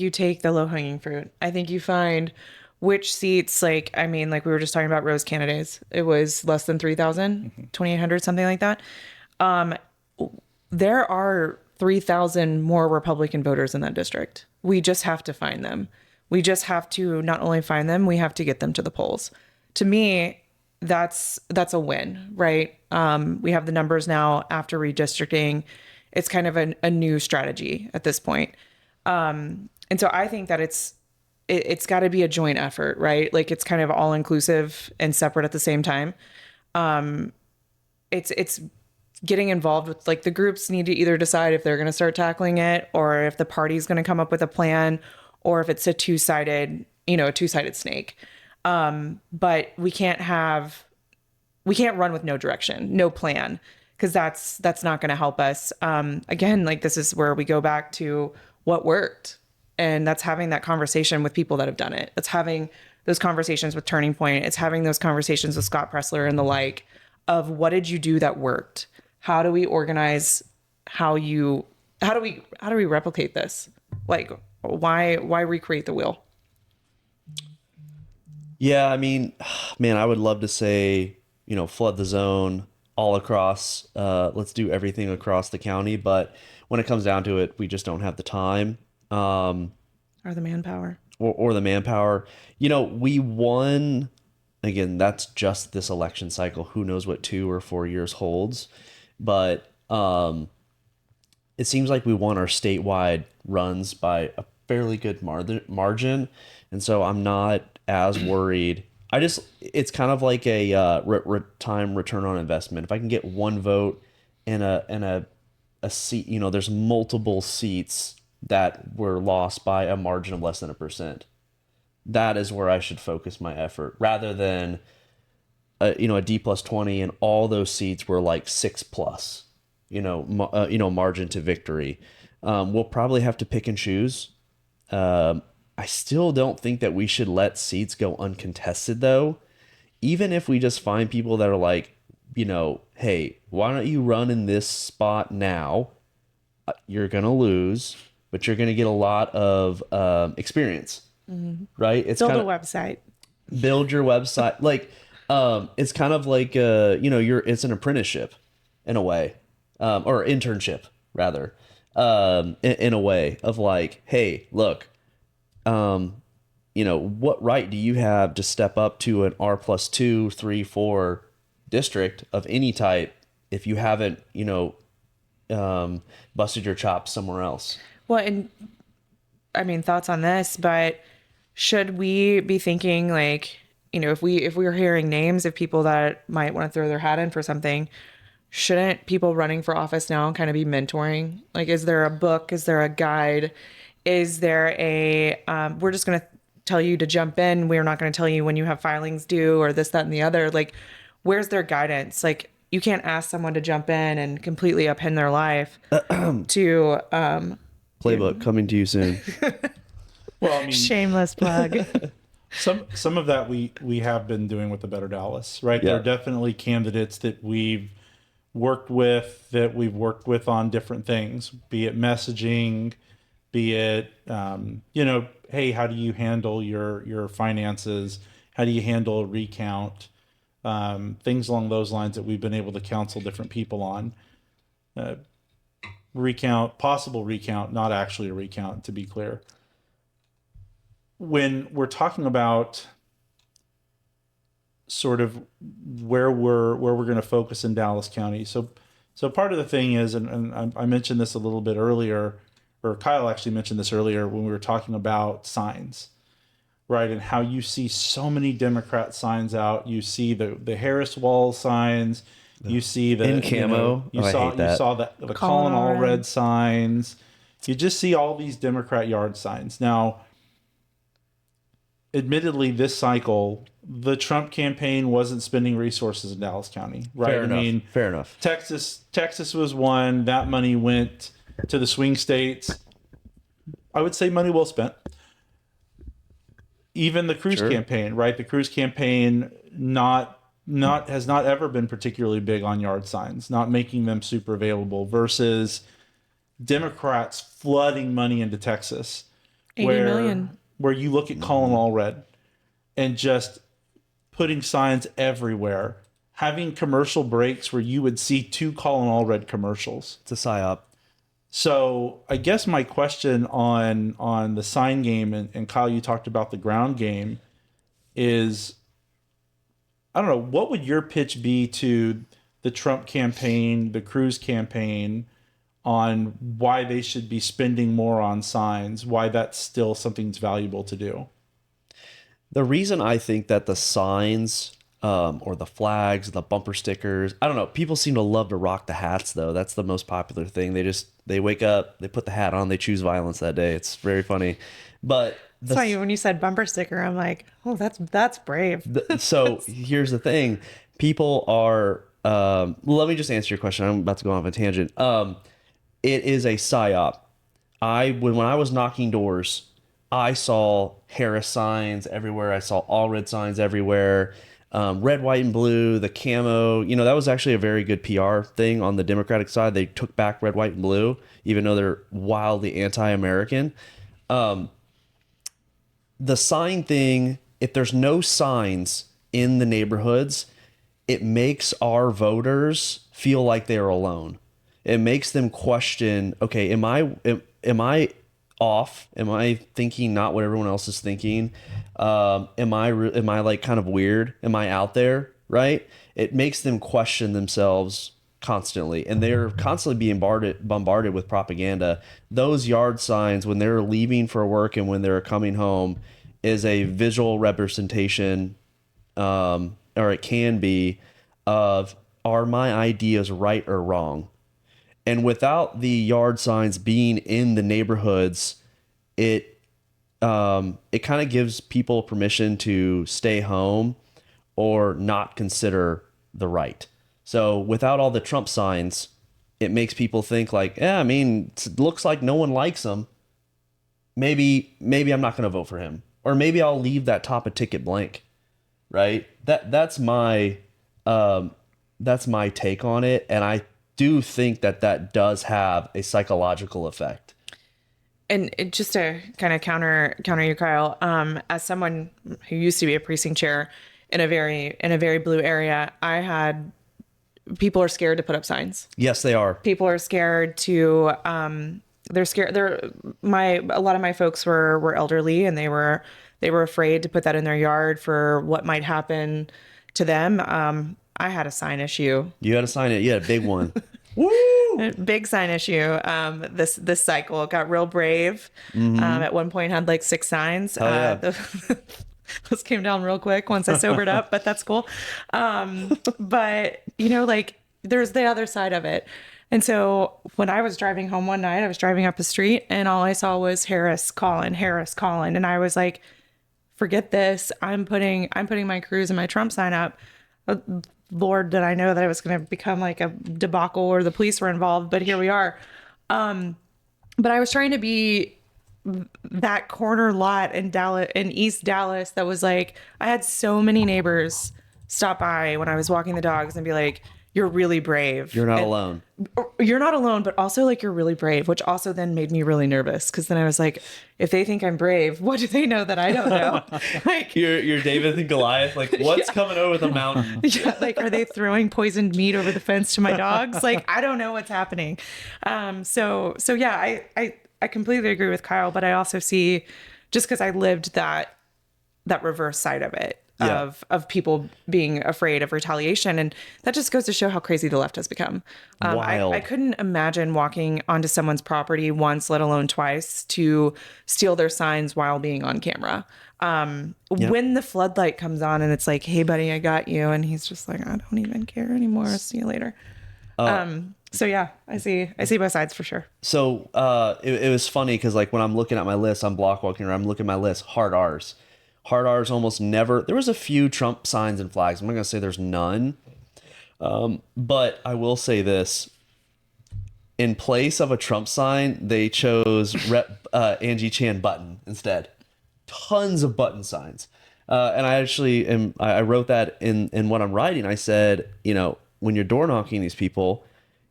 you take the low hanging fruit. I think you find which seats, like we were just talking about Rose candidates. It was less than 3,000, 2,800, something like that. There are 3,000 more Republican voters in that district. We just have to find them. We just have to not only find them, we have to get them to the polls. To me, that's a win, right? We have the numbers now after redistricting. It's kind of a new strategy at this point. And so I think that it's got to be a joint effort, right? Like it's kind of all inclusive and separate at the same time. It's getting involved with, like, the groups need to either decide if they're going to start tackling it, or if the party's going to come up with a plan, or if it's a two-sided snake. But we can't run with no direction, no plan, because that's not going to help us. Again, like this is where we go back to what worked. And that's having that conversation with people that have done it. It's having those conversations with Turning Point. It's having those conversations with Scott Pressler and the like, of what did you do that worked? How do we organize? How do we replicate this? Like, why recreate the wheel? Yeah, I mean, man, I would love to say, flood the zone all across. Let's do everything across the county. But when it comes down to it, we just don't have the time. Or the manpower. Or the manpower. We won. Again, that's just this election cycle. Who knows what 2 or 4 years holds. But it seems like we won our statewide runs by a fairly good margin. And so I'm not as worried. It's kind of like a time return on investment. If I can get one vote and a seat, there's multiple seats that were lost by a margin of less than 1%. That is where I should focus my effort, rather than a D plus 20 and all those seats were like 6 plus, margin to victory. We'll probably have to pick and choose. I still don't think that we should let seats go uncontested, though. Even if we just find people that are like, hey, why don't you run in this spot now? You're going to lose, but you're going to get a lot of experience, right? It's Build kind a of website. build your website. Like, it's kind of like, it's an apprenticeship in a way, or internship rather, in a way of like, hey, look, what right do you have to step up to an R plus 2, 3, 4 district of any type if you haven't, busted your chops somewhere else. Well, and I mean, thoughts on this, but should we be thinking like, if we were hearing names of people that might want to throw their hat in for something, shouldn't people running for office now kind of be mentoring? Like, is there a book? Is there a guide? Is there we're just going to tell you to jump in. We're not going to tell you when you have filings due or this, that, and the other. Like, where's their guidance? Like, you can't ask someone to jump in and completely upend their life to Playbook coming to you soon. Well, I mean, shameless plug. some of that we have been doing with the Better Dallas, right? Yeah. There are definitely candidates that we've worked with on different things, be it messaging, be it hey, how do you handle your finances? How do you handle a recount? Things along those lines that we've been able to counsel different people on. Possible recount, not actually a recount, to be clear. When we're talking about sort of where we're going to focus in Dallas County, so part of the thing is, and I mentioned this a little bit earlier, or Kyle actually mentioned this earlier when we were talking about signs, right? And how you see so many Democrat signs out. You see the Harris Wall signs. You see the In camo. You I saw hate that. the Colin Allred signs. You just see all these Democrat yard signs. Now, admittedly, this cycle, the Trump campaign wasn't spending resources in Dallas County, right? Fair enough. Texas was one. That money went to the swing states. I would say money well spent. Even the Cruz campaign, right? The Cruz campaign has not ever been particularly big on yard signs, not making them super available, versus Democrats flooding money into Texas. 80 million. Where you look at Colin Allred and just putting signs everywhere, having commercial breaks where you would see 2 Colin Allred commercials. It's a psyop. So I guess my question on the sign game, and Kyle, you talked about the ground game, is, I don't know, what would your pitch be to the Trump campaign, the Cruz campaign, on why they should be spending more on signs, why that's still something that's valuable to do? The reason I think that the signs or the flags, the bumper stickers, I don't know, people seem to love to rock the hats, though. That's the most popular thing. They wake up, they put the hat on, they choose violence that day. It's very funny. But That's why when you said bumper sticker, I'm like, oh, that's brave. So here's the thing. People are, let me just answer your question. I'm about to go off a tangent. It is a psyop. When I was knocking doors, I saw Harris signs everywhere. I saw Allred signs everywhere. Red, white, and blue, the camo. That was actually a very good PR thing on the Democratic side. They took back red, white, and blue, even though they're wildly anti-American. The sign thing, if there's no signs in the neighborhoods, it makes our voters feel like they're alone. It makes them question, okay, am I off? Am I thinking not what everyone else is thinking? Am I like kind of weird? Am I out there? Right? It makes them question themselves constantly, and they're constantly being bombarded with propaganda. Those yard signs, when they're leaving for work and when they're coming home, is a visual representation, or it can be, of, are my ideas right or wrong? And without the yard signs being in the neighborhoods, it kind of gives people permission to stay home or not consider the right. So without all the Trump signs, it makes people think like, yeah, I mean, it looks like no one likes him. Maybe I'm not going to vote for him, or maybe I'll leave that top of ticket blank. Right? That's my take on it, and I do think that does have a psychological effect. And just to kind of counter you, Kyle, as someone who used to be a precinct chair in a very blue area, people are scared to put up signs. Yes, they are. People are scared to, they're scared. A lot of my folks were elderly, and they were afraid to put that in their yard for what might happen to them. I had a sign issue. You had to sign it. You had a big one. Big sign issue. This cycle it got real brave. At one point had like 6 signs. Yeah. Those came down real quick once I sobered up, but that's cool. But like there's the other side of it. And so when I was driving home one night, I was driving up the street and all I saw was Harris calling. And I was like, forget this. I'm putting my Cruz and my Trump sign up. Lord, did I know that it was going to become like a debacle or the police were involved, but here we are. But I was trying to be that corner lot in Dallas, in East Dallas, that was like, I had so many neighbors stop by when I was walking the dogs and be like, you're really brave. You're not alone. You're not alone, but also like you're really brave, which also then made me really nervous because then I was like, if they think I'm brave, what do they know that I don't know? Like You're David and Goliath. Like, what's coming over the mountain? yeah, like are they throwing poisoned meat over the fence to my dogs? Like I don't know what's happening. So yeah, I completely agree with Kyle, but I also see just because I lived that reverse side of it. Yeah. Of people being afraid of retaliation. And that just goes to show how crazy the left has become. Wild. I couldn't imagine walking onto someone's property once, let alone twice, to steal their signs while being on camera. When the floodlight comes on and it's like, hey, buddy, I got you. And he's just like, I don't even care anymore. See you later. So yeah, I see both sides for sure. So it was funny because like when I'm looking at my list, I'm block walking around, I'm looking at my list, hard R's. Hard R's almost never. There was a few Trump signs and flags. I'm not going to say there's none. But I will say this. In place of a Trump sign, they chose Angie Chan button instead. Tons of button signs. And I actually I wrote that in what I'm writing. I said, when you're door knocking these people,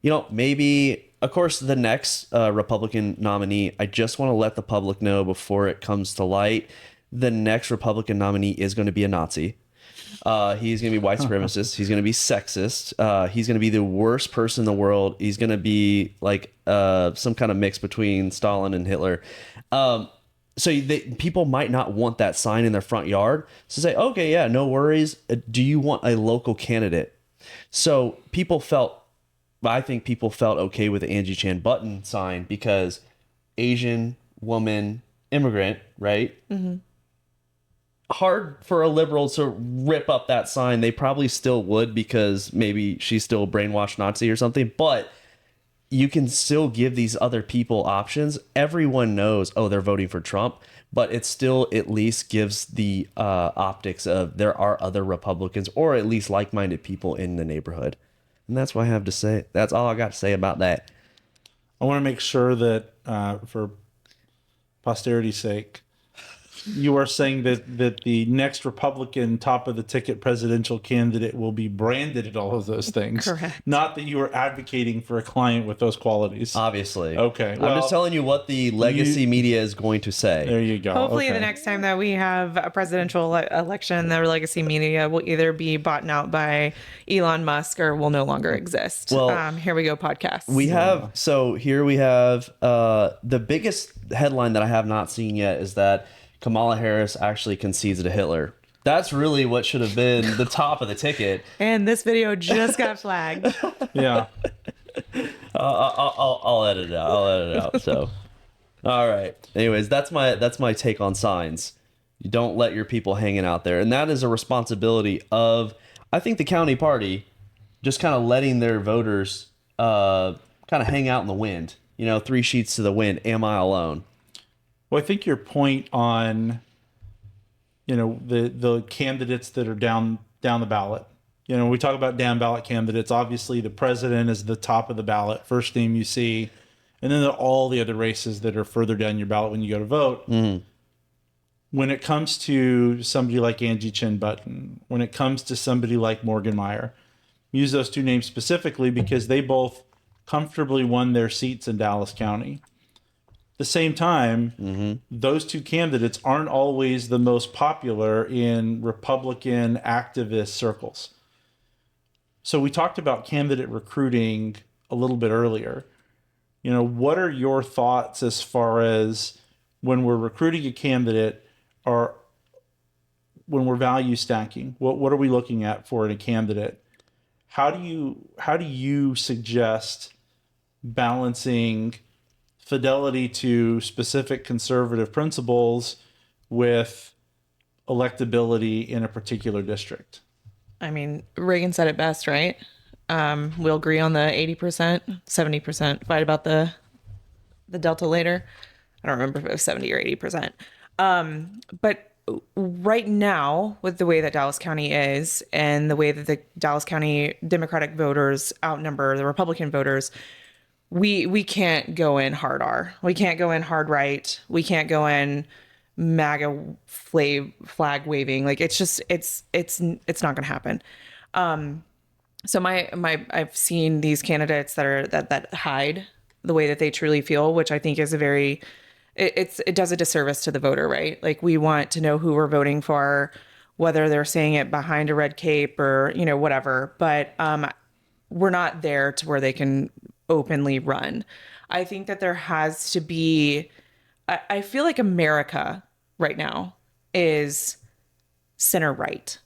maybe, of course, the next Republican nominee, I just want to let the public know before it comes to light. The next Republican nominee is going to be a Nazi. He's going to be white supremacist. He's going to be sexist. He's going to be the worst person in the world. He's going to be like some kind of mix between Stalin and Hitler. People might not want that sign in their front yard. So say, okay, yeah, no worries. Do you want a local candidate? So I think people felt okay with the Angie Chan button sign because Asian woman, immigrant, right? Mm-hmm. Hard for a liberal to rip up that sign. They probably still would because maybe she's still a brainwashed Nazi or something, but you can still give these other people options. Everyone knows, they're voting for Trump, but it still at least gives the optics of there are other Republicans or at least like-minded people in the neighborhood. And that's what I have to say. That's all I got to say about that. I want to make sure that for posterity's sake, you are saying that the next Republican top of the ticket presidential candidate will be branded at all of those things. Correct. Not that you are advocating for a client with those qualities. Obviously. Okay. I'm just telling you what the legacy media is going to say. There you go. Hopefully okay. the next time that we have a presidential election, the legacy media will either be bought out by Elon Musk or will no longer exist. Well, here we go, podcast. We have the biggest headline that I have not seen yet is that Kamala Harris actually concedes to Hitler. That's really what should have been the top of the ticket. And this video just got flagged. Yeah. I'll edit it out. So, all right. Anyways, that's my take on signs. You don't let your people hanging out there, and that is a responsibility of, I think, the county party, just kind of letting their voters kind of hang out in the wind. 3 sheets to the wind. Am I alone? Well, I think your point on, the candidates that are down the ballot. We talk about down ballot candidates. Obviously, the president is the top of the ballot, first name you see, and then there are all the other races that are further down your ballot when you go to vote. Mm-hmm. When it comes to somebody like Angie Chin Button, when it comes to somebody like Morgan Meyer, use those 2 names specifically because they both comfortably won their seats in Dallas County. At the same time, those 2 candidates aren't always the most popular in Republican activist circles. So we talked about candidate recruiting a little bit earlier. What are your thoughts as far as when we're recruiting a candidate or when we're value stacking? What are we looking at for a candidate? how do you suggest balancing fidelity to specific conservative principles with electability in a particular district? I mean, Reagan said it best, right? We'll agree on the 80%, 70%, fight about the delta later. I don't remember if it was 70 or 80%. But right now, with the way that Dallas County is and the way that the Dallas County Democratic voters outnumber the Republican voters, we can't go in hard R. We can't go in hard right. We can't go in MAGA flag waving. Like it's just it's not going to happen. So I've seen these candidates that hide the way that they truly feel, which I think is it does a disservice to the voter, right? Like we want to know who we're voting for, whether they're saying it behind a red cape or, whatever. But we're not there to where they can openly run. I think that there has to be, I feel like America right now is center right.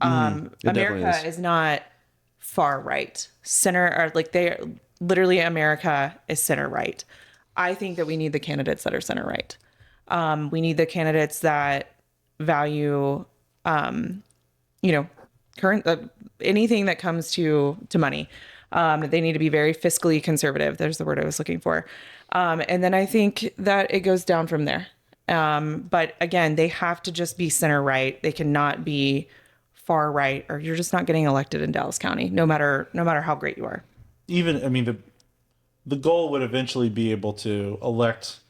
America is not far right. Center, or like they literally, America is center right. I think that we need the candidates that are center right. We need the candidates that value, current anything that comes to money. They need to be very fiscally conservative. There's the word I was looking for. And then I think that it goes down from there. But again, they have to just be center right. They cannot be far right, or you're just not getting elected in Dallas County, no matter how great you are. Even, I mean, the goal would eventually be able to elect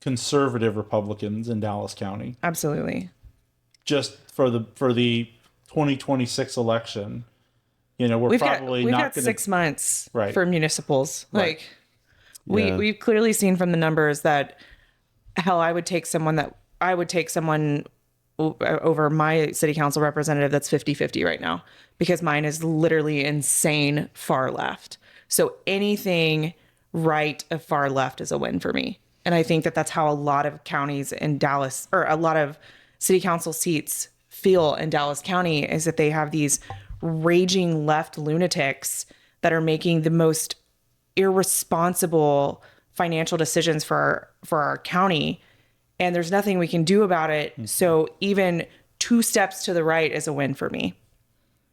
conservative Republicans in Dallas County. Absolutely. Just for the 2026 election, we've got 6 months Right. for municipals. Right. Like we've clearly seen from the numbers that hell, I would take someone over my city council representative that's 50-50 right now, because mine is literally insane far left. So anything right of far left is a win for me. And I think that that's how a lot of counties in Dallas, or a lot of city council seats feel in Dallas County, is that they have these raging left lunatics that are making the most irresponsible financial decisions for our county, and there's nothing we can do about it. So even 2 steps to the right is a win for me.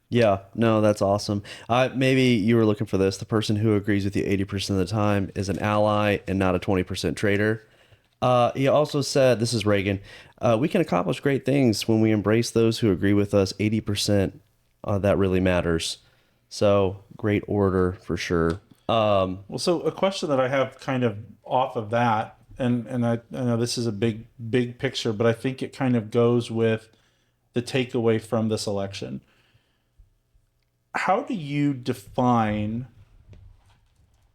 Yeah, no, that's awesome. Maybe you were looking for this. The person who agrees with you 80% of the time is an ally and not a 20% traitor. He also said, this is Reagan, we can accomplish great things when we embrace those who agree with us 80%. That really matters. So great order for sure. Well, so a question that I have kind of off of that, and I know this is a big picture, but I think it kind of goes with the takeaway from this election. How do you define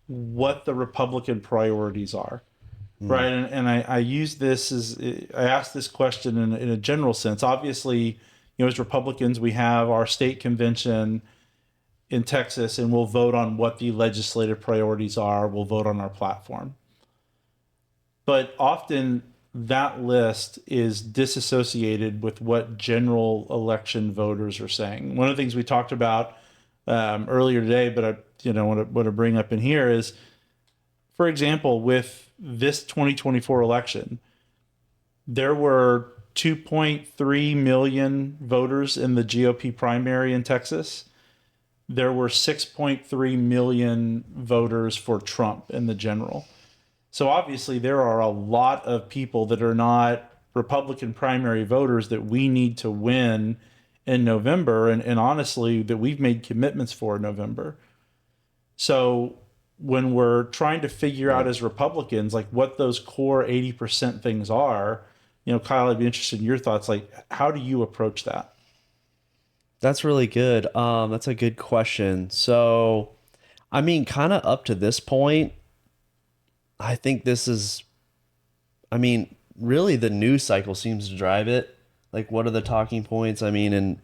what the Republican priorities are? Right. And I use this I asked this question in a general sense. Obviously, as Republicans, we have our state convention in Texas, and we'll vote on what the legislative priorities are. We'll vote on our platform. But often that list is disassociated with what general election voters are saying. One of the things we talked about earlier today, but I want to bring up in here is, for example, with this 2024 election, there were 2.3 million voters in the GOP primary in Texas. There were 6.3 million voters for Trump in the general. So obviously there are a lot of people that are not Republican primary voters that we need to win in November, and honestly that we've made commitments for in November. So when we're trying to figure out as Republicans like what those core 80% things are, Kyle, I'd be interested in your thoughts. Like, how do you approach that? That's really good. That's a good question. So, I mean, kind of up to this point, I think really the news cycle seems to drive it. Like, what are the talking points? I mean, in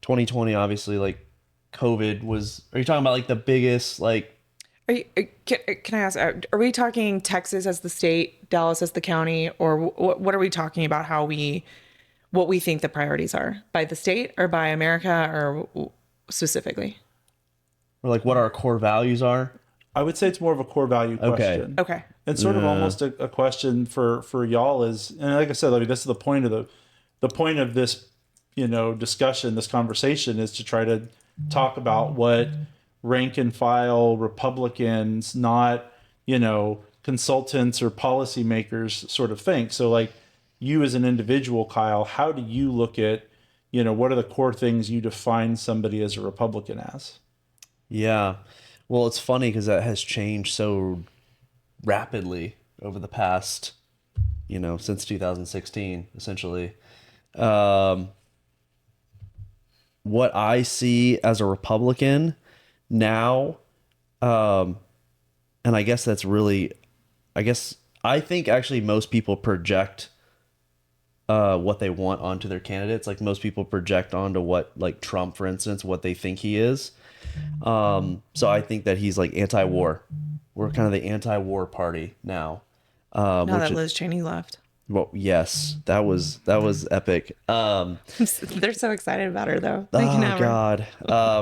2020, obviously, like, COVID was, are you talking about like the biggest, like, can I ask, are we talking Texas as the state, Dallas as the county, or what are we talking about, what we think the priorities are by the state or by America, or specifically? or like what our core values are? I would say it's more of a core value Okay. question. Okay. And sort of almost a question for y'all is, and like I said, I mean, this is the point of the point of this, discussion, this conversation is to try to talk about what rank and file Republicans, not, consultants or policymakers sort of think. So like you as an individual, Kyle, how do you look at, what are the core things you define somebody as a Republican as? Yeah. Well, it's funny because that has changed so rapidly over the past, since 2016, essentially. What I see as a Republican now, and I guess that's really, I think actually most people project what they want onto their candidates. Like most people project onto what, like Trump, for instance, what they think he is. So I think that he's like anti-war. We're kind of the anti-war party now. Now which that Liz Cheney left. well, yes, that was epic. They're so excited about her, though. They can Oh have her. God.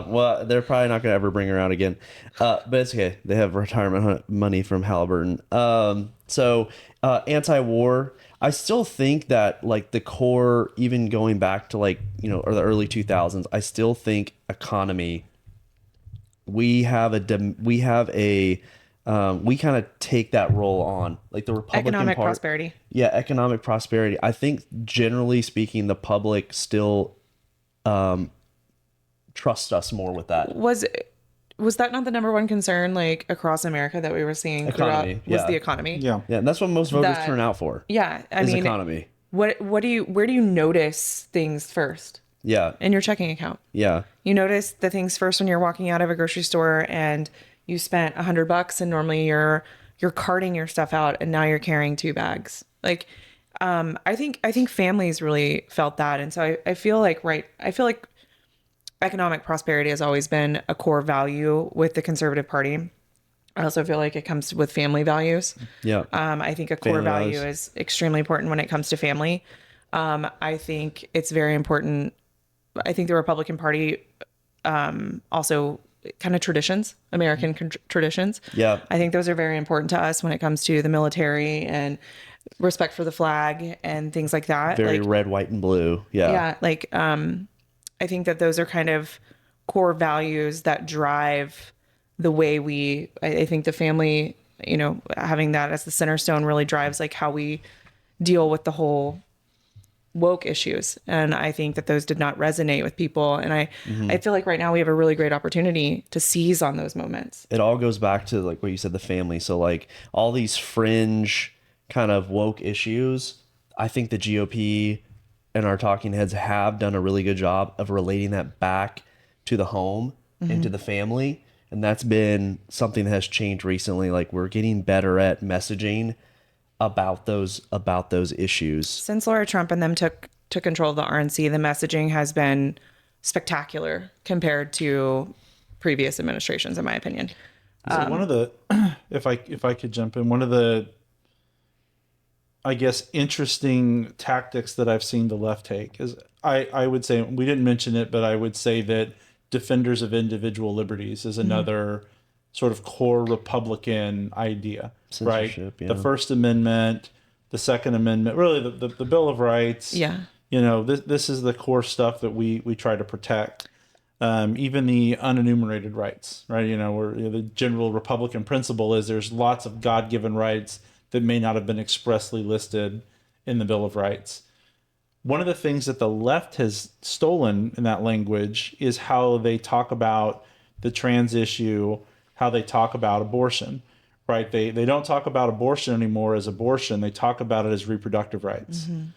Well, they're probably not going to ever bring her out again. But it's okay. They have retirement money from Halliburton. So anti-war. I still think that like the core, even going back to like or the early 2000s, I still think economy. We kind of take that role on, like the Republican Economic part. prosperity. Yeah, economic prosperity. I think generally speaking, the public still trust us more with that. Was that not the number one concern, like across America, that we were seeing Economy, throughout? Was yeah. the economy? Yeah. Yeah, and that's what most voters That- turn out for. Yeah. I Is mean, economy. where do you notice things first Yeah, in your checking account? yeah, You notice the things first when you're walking out of a grocery store and you spent $100 and normally you're carting your stuff out and now you're carrying 2 bags. Like, I think families really felt that. And so I feel like economic prosperity has always been a core value with the Conservative Party. I also feel like it comes with family values. yeah. I think a core Family value values. is extremely important when it comes to family. I think it's very important. I think the Republican Party also kind of traditions, American traditions. Yeah. I think those are very important to us when it comes to the military and respect for the flag and things like that. Very like, red, white, and blue. Yeah. yeah, like I think that those are kind of core values that drive the way I think the family, having that as the center stone really drives like how we deal with the whole woke issues. And I think that those did not resonate with people. And I feel like right now we have a really great opportunity to seize on those moments. It all goes back to like what you said, the family. So like all these fringe kind of woke issues, I think the GOP and our talking heads have done a really good job of relating that back to the home and to the family. And that's been something that has changed recently. Like we're getting better at messaging about those issues. Since Laura Trump and them took control of the RNC, the messaging has been spectacular compared to previous administrations, in my opinion. So one of the, if I could jump in, one of the, I guess, interesting tactics that I've seen the left take is I would say, we didn't mention it, but I would say that defenders of individual liberties is another sort of core Republican idea, right? Censorship, yeah. The First Amendment, the Second Amendment, really the Bill of Rights. Yeah. This is the core stuff that we try to protect. Even the unenumerated rights, right? Where the general Republican principle is there's lots of God-given rights that may not have been expressly listed in the Bill of Rights. One of the things that the left has stolen in that language is how they talk about the trans issue, how they talk about abortion, right? They don't talk about abortion anymore as abortion. They talk about it as reproductive rights. Mm-hmm.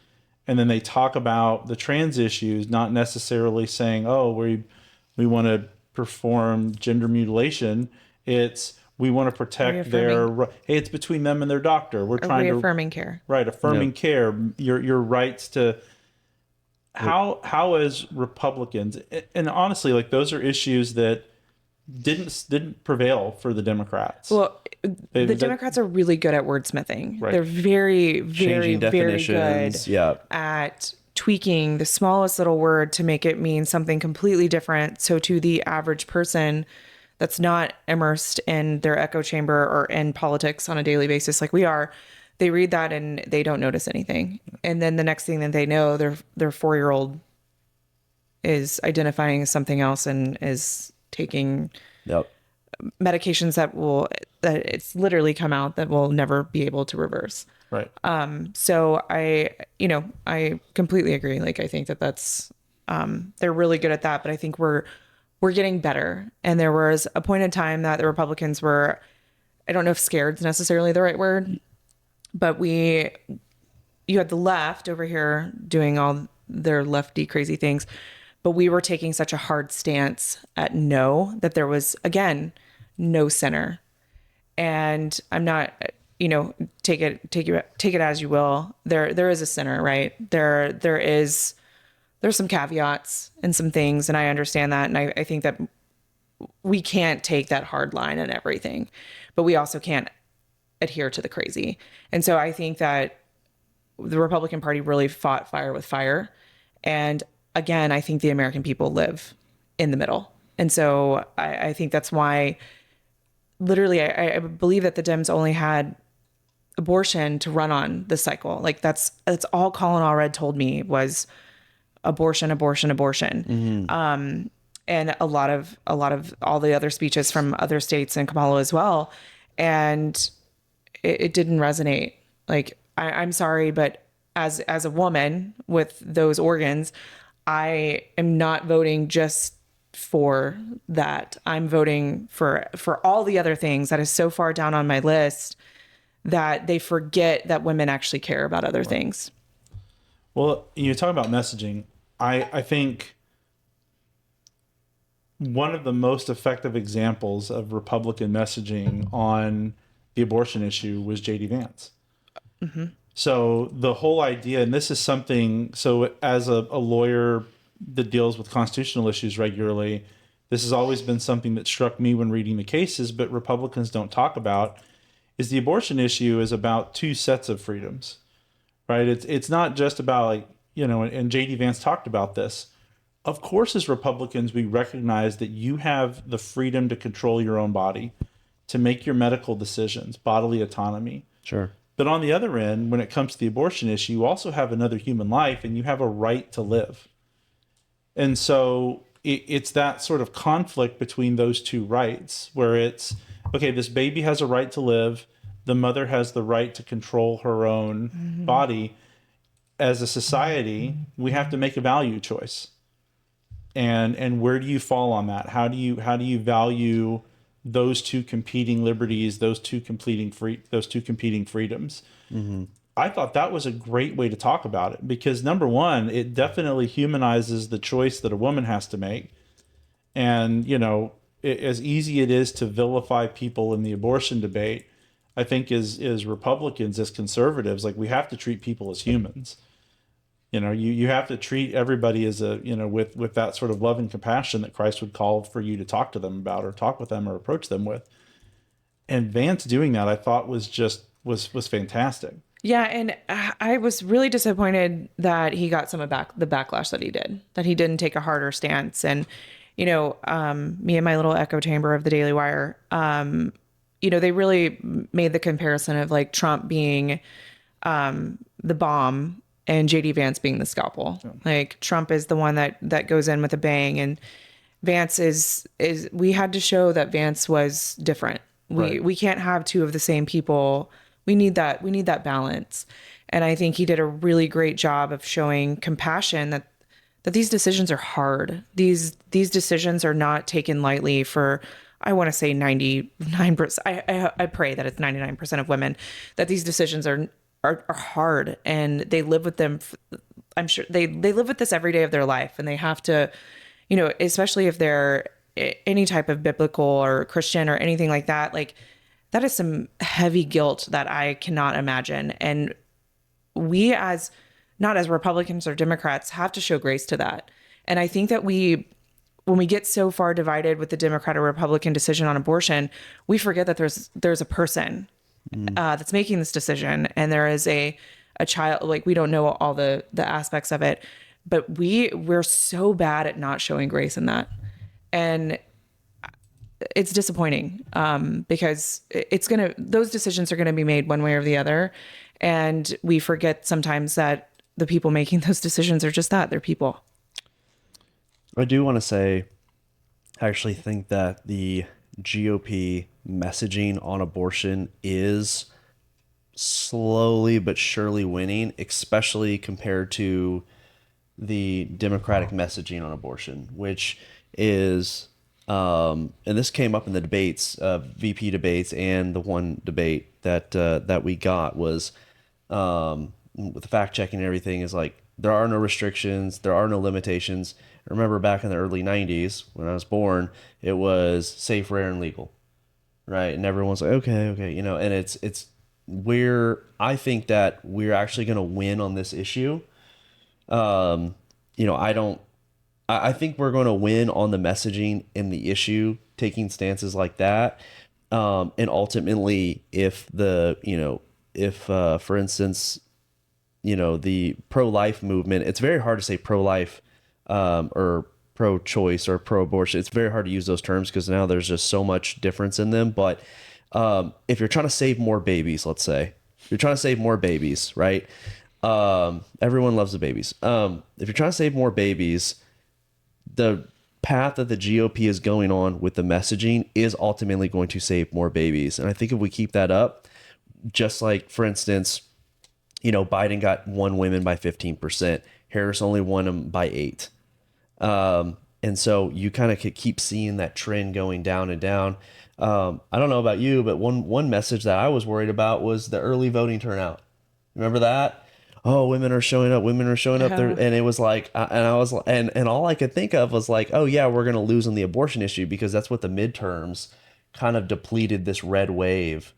And then they talk about the trans issues, not necessarily saying, oh, we want to perform gender mutilation. It's we want to protect hey, it's between them and their doctor. We're trying reaffirming care. Right, affirming care, your rights to how as Republicans, and honestly, like those are issues that didn't prevail for the Democrats. Well, the Democrats are really good at wordsmithing. Right. They're very, very, Changing very good definitions. Yeah. at tweaking the smallest little word to make it mean something completely different. So to the average person that's not immersed in their echo chamber or in politics on a daily basis like we are, they read that and they don't notice anything. And then the next thing that they know, their 4-year-old is identifying as something else and is taking Yep. medications that it's literally come out that will never be able to reverse. Right. So I completely agree. Like, I think that's, they're really good at that, but I think we're getting better. And there was a point in time that the Republicans were, I don't know if scared's necessarily the right word, but you had the left over here doing all their lefty crazy things, but we were taking such a hard stance at no, that there was, again, no center. And I'm not, take it as you will. There is a center, right? There's some caveats and some things, and I understand that. And I think that we can't take that hard line on everything, but we also can't adhere to the crazy. And so I think that the Republican Party really fought fire with fire. And again, I think the American people live in the middle. And so I think that's why literally I believe that the Dems only had abortion to run on this cycle. Like that's all Colin Allred told me was abortion, abortion, abortion. And a lot of all the other speeches from other states and Kamala as well. And it didn't resonate. Like, I'm sorry, but as a woman with those organs, I am not voting just for that. I'm voting for all the other things that is so far down on my list that they forget that women actually care about other things. Well, you talk about messaging. I think one of the most effective examples of Republican messaging on the abortion issue was J.D. Vance. Mm-hmm. So the whole idea, and this is something, so as a lawyer that deals with constitutional issues regularly, this has always been something that struck me when reading the cases, but Republicans don't talk about, is the abortion issue is about two sets of freedoms, right? It's not just about, like, and J.D. Vance talked about this. Of course, as Republicans, we recognize that you have the freedom to control your own body, to make your medical decisions, bodily autonomy. Sure. But on the other end, when it comes to the abortion issue, you also have another human life and you have a right to live. And so it's that sort of conflict between those two rights where it's, okay, this baby has a right to live. The mother has the right to control her own body. As a society, we have to make a value choice. And where do you fall on that? How do you value those two competing liberties, those two competing freedoms? Mm-hmm. I thought that was a great way to talk about it because, number one, it definitely humanizes the choice that a woman has to make. And, as easy it is to vilify people in the abortion debate, I think as Republicans, as conservatives, like, we have to treat people as humans. You have to treat everybody as with that sort of love and compassion that Christ would call for you to talk to them about or talk with them or approach them with. And Vance doing that, I thought was fantastic. Yeah. And I was really disappointed that he got some of the backlash that he did, that he didn't take a harder stance. And, me and my little echo chamber of the Daily Wire, they really made the comparison of like Trump being the bomb and JD Vance being the scalpel. Yeah. Like, Trump is the one that goes in with a bang, and Vance is we had to show that Vance was different. We can't have two of the same people. We need that balance. And I think he did a really great job of showing compassion that these decisions are hard. These decisions are not taken lightly for, I want to say 99%. I pray that it's 99% of women, that these decisions are hard, and they live with them. I'm sure they live with this every day of their life, and they have to, especially if they're any type of biblical or Christian or anything like that, like, that is some heavy guilt that I cannot imagine. And we, as not as Republicans or Democrats, have to show grace to that. And I think that when we get so far divided with the Democrat or Republican decision on abortion, we forget that there's a person that's making this decision, and there is a child. Like, we don't know all the aspects of it, but we're so bad at not showing grace in that. And it's disappointing because those decisions are gonna be made one way or the other, and we forget sometimes that the people making those decisions are just that, they're people. I do want to say, I actually think that the GOP messaging on abortion is slowly but surely winning, especially compared to the Democratic messaging on abortion, which is, and this came up in the debates, VP debates, and the one debate that we got was, with the fact checking and everything, is like, there are no restrictions, there are no limitations. I remember back in the early 90s when I was born, it was safe, rare, and legal, right? And everyone's like, okay, you know, and I think that we're actually going to win on this issue. You know, I think we're going to win on the messaging and the issue, taking stances like that. And ultimately, if for instance, you know, the pro-life movement, it's very hard to say pro-life, or pro-choice or pro-abortion. It's very hard to use those terms because now there's just so much difference in them. But if you're trying to save more babies, let's say, you're trying to save more babies, right? Everyone loves the babies. If you're trying to save more babies, the path that the GOP is going on with the messaging is ultimately going to save more babies. And I think if we keep that up, just like, for instance, you know, Biden won women by 15%. Harris only won them by 8%. And so you kind of could keep seeing that trend going down and down. I don't know about you, but one message that I was worried about was the early voting turnout. Remember that? Oh, women are showing up there. And it was like, and all I could think of was like, oh yeah, we're going to lose on the abortion issue because that's what the midterms kind of depleted. This red wave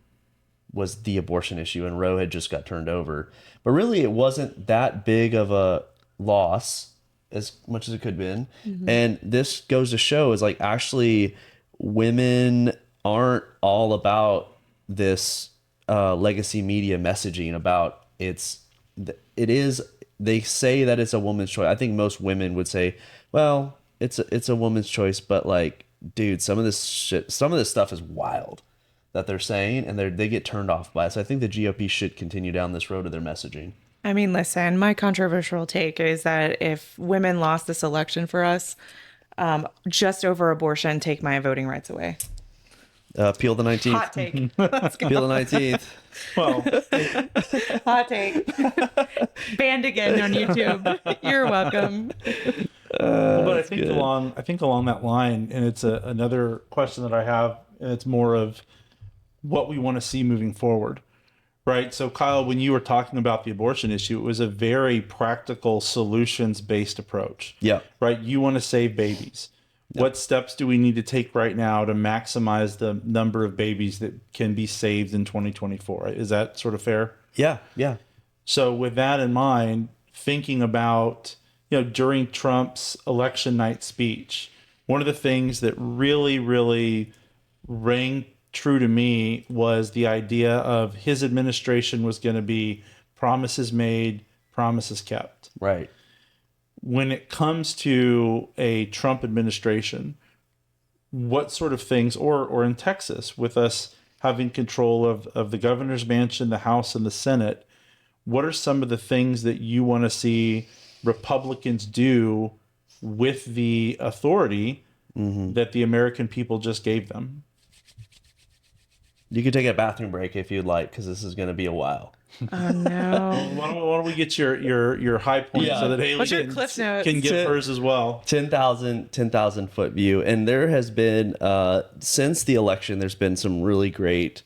was the abortion issue, and Roe had just got turned over. But really, it wasn't that big of a loss as much as it could have been. Mm-hmm. And this goes to show is like, actually, women aren't all about this legacy media messaging about they say that it's a woman's choice. I think most women would say, well, it's a woman's choice, but like, dude, some of this stuff is wild that they're saying, and they get turned off by it. So I think the GOP should continue down this road of their messaging. I mean, listen, my controversial take is that if women lost this election for us, just over abortion, take my voting rights away. Peel the 19th. Hot take. Let's go. Peel the 19th. Well, hot take. Banned again on YouTube. You're welcome. But I think along that line, and it's another question that I have, and it's more of what we want to see moving forward, right? So Kyle, when you were talking about the abortion issue, it was a very practical, solutions-based approach. Yeah. Right? You want to save babies. Yep. What steps do we need to take right now to maximize the number of babies that can be saved in 2024? Is that sort of fair? Yeah. So with that in mind, thinking about, you know, during Trump's election night speech, one of the things that really, really rang true to me was the idea of his administration was going to be promises made, promises kept. Right. When it comes to a Trump administration, what sort of things, or in Texas, with us having control of the governor's mansion, the House, and the Senate, what are some of the things that you want to see Republicans do with the authority that the American people just gave them? You can take a bathroom break if you'd like, because this is going to be a while. Oh no! Why don't we get your high point so that Haley can get hers as well? 10,000 foot view, and there has been since the election, there's been some really great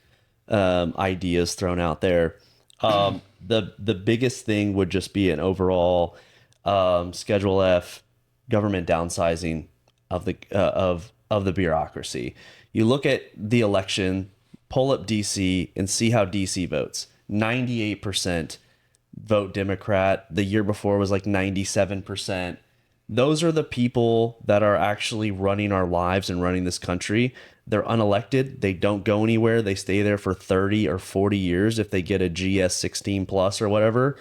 ideas thrown out there. The biggest thing would just be an overall Schedule F government downsizing of the bureaucracy. You look at the election, pull up DC, and see how DC votes. 98% vote Democrat. The year before was like 97%. Those are the people that are actually running our lives and running this country. They're unelected. They don't go anywhere. They stay there for 30 or 40 years if they get a GS 16 plus or whatever.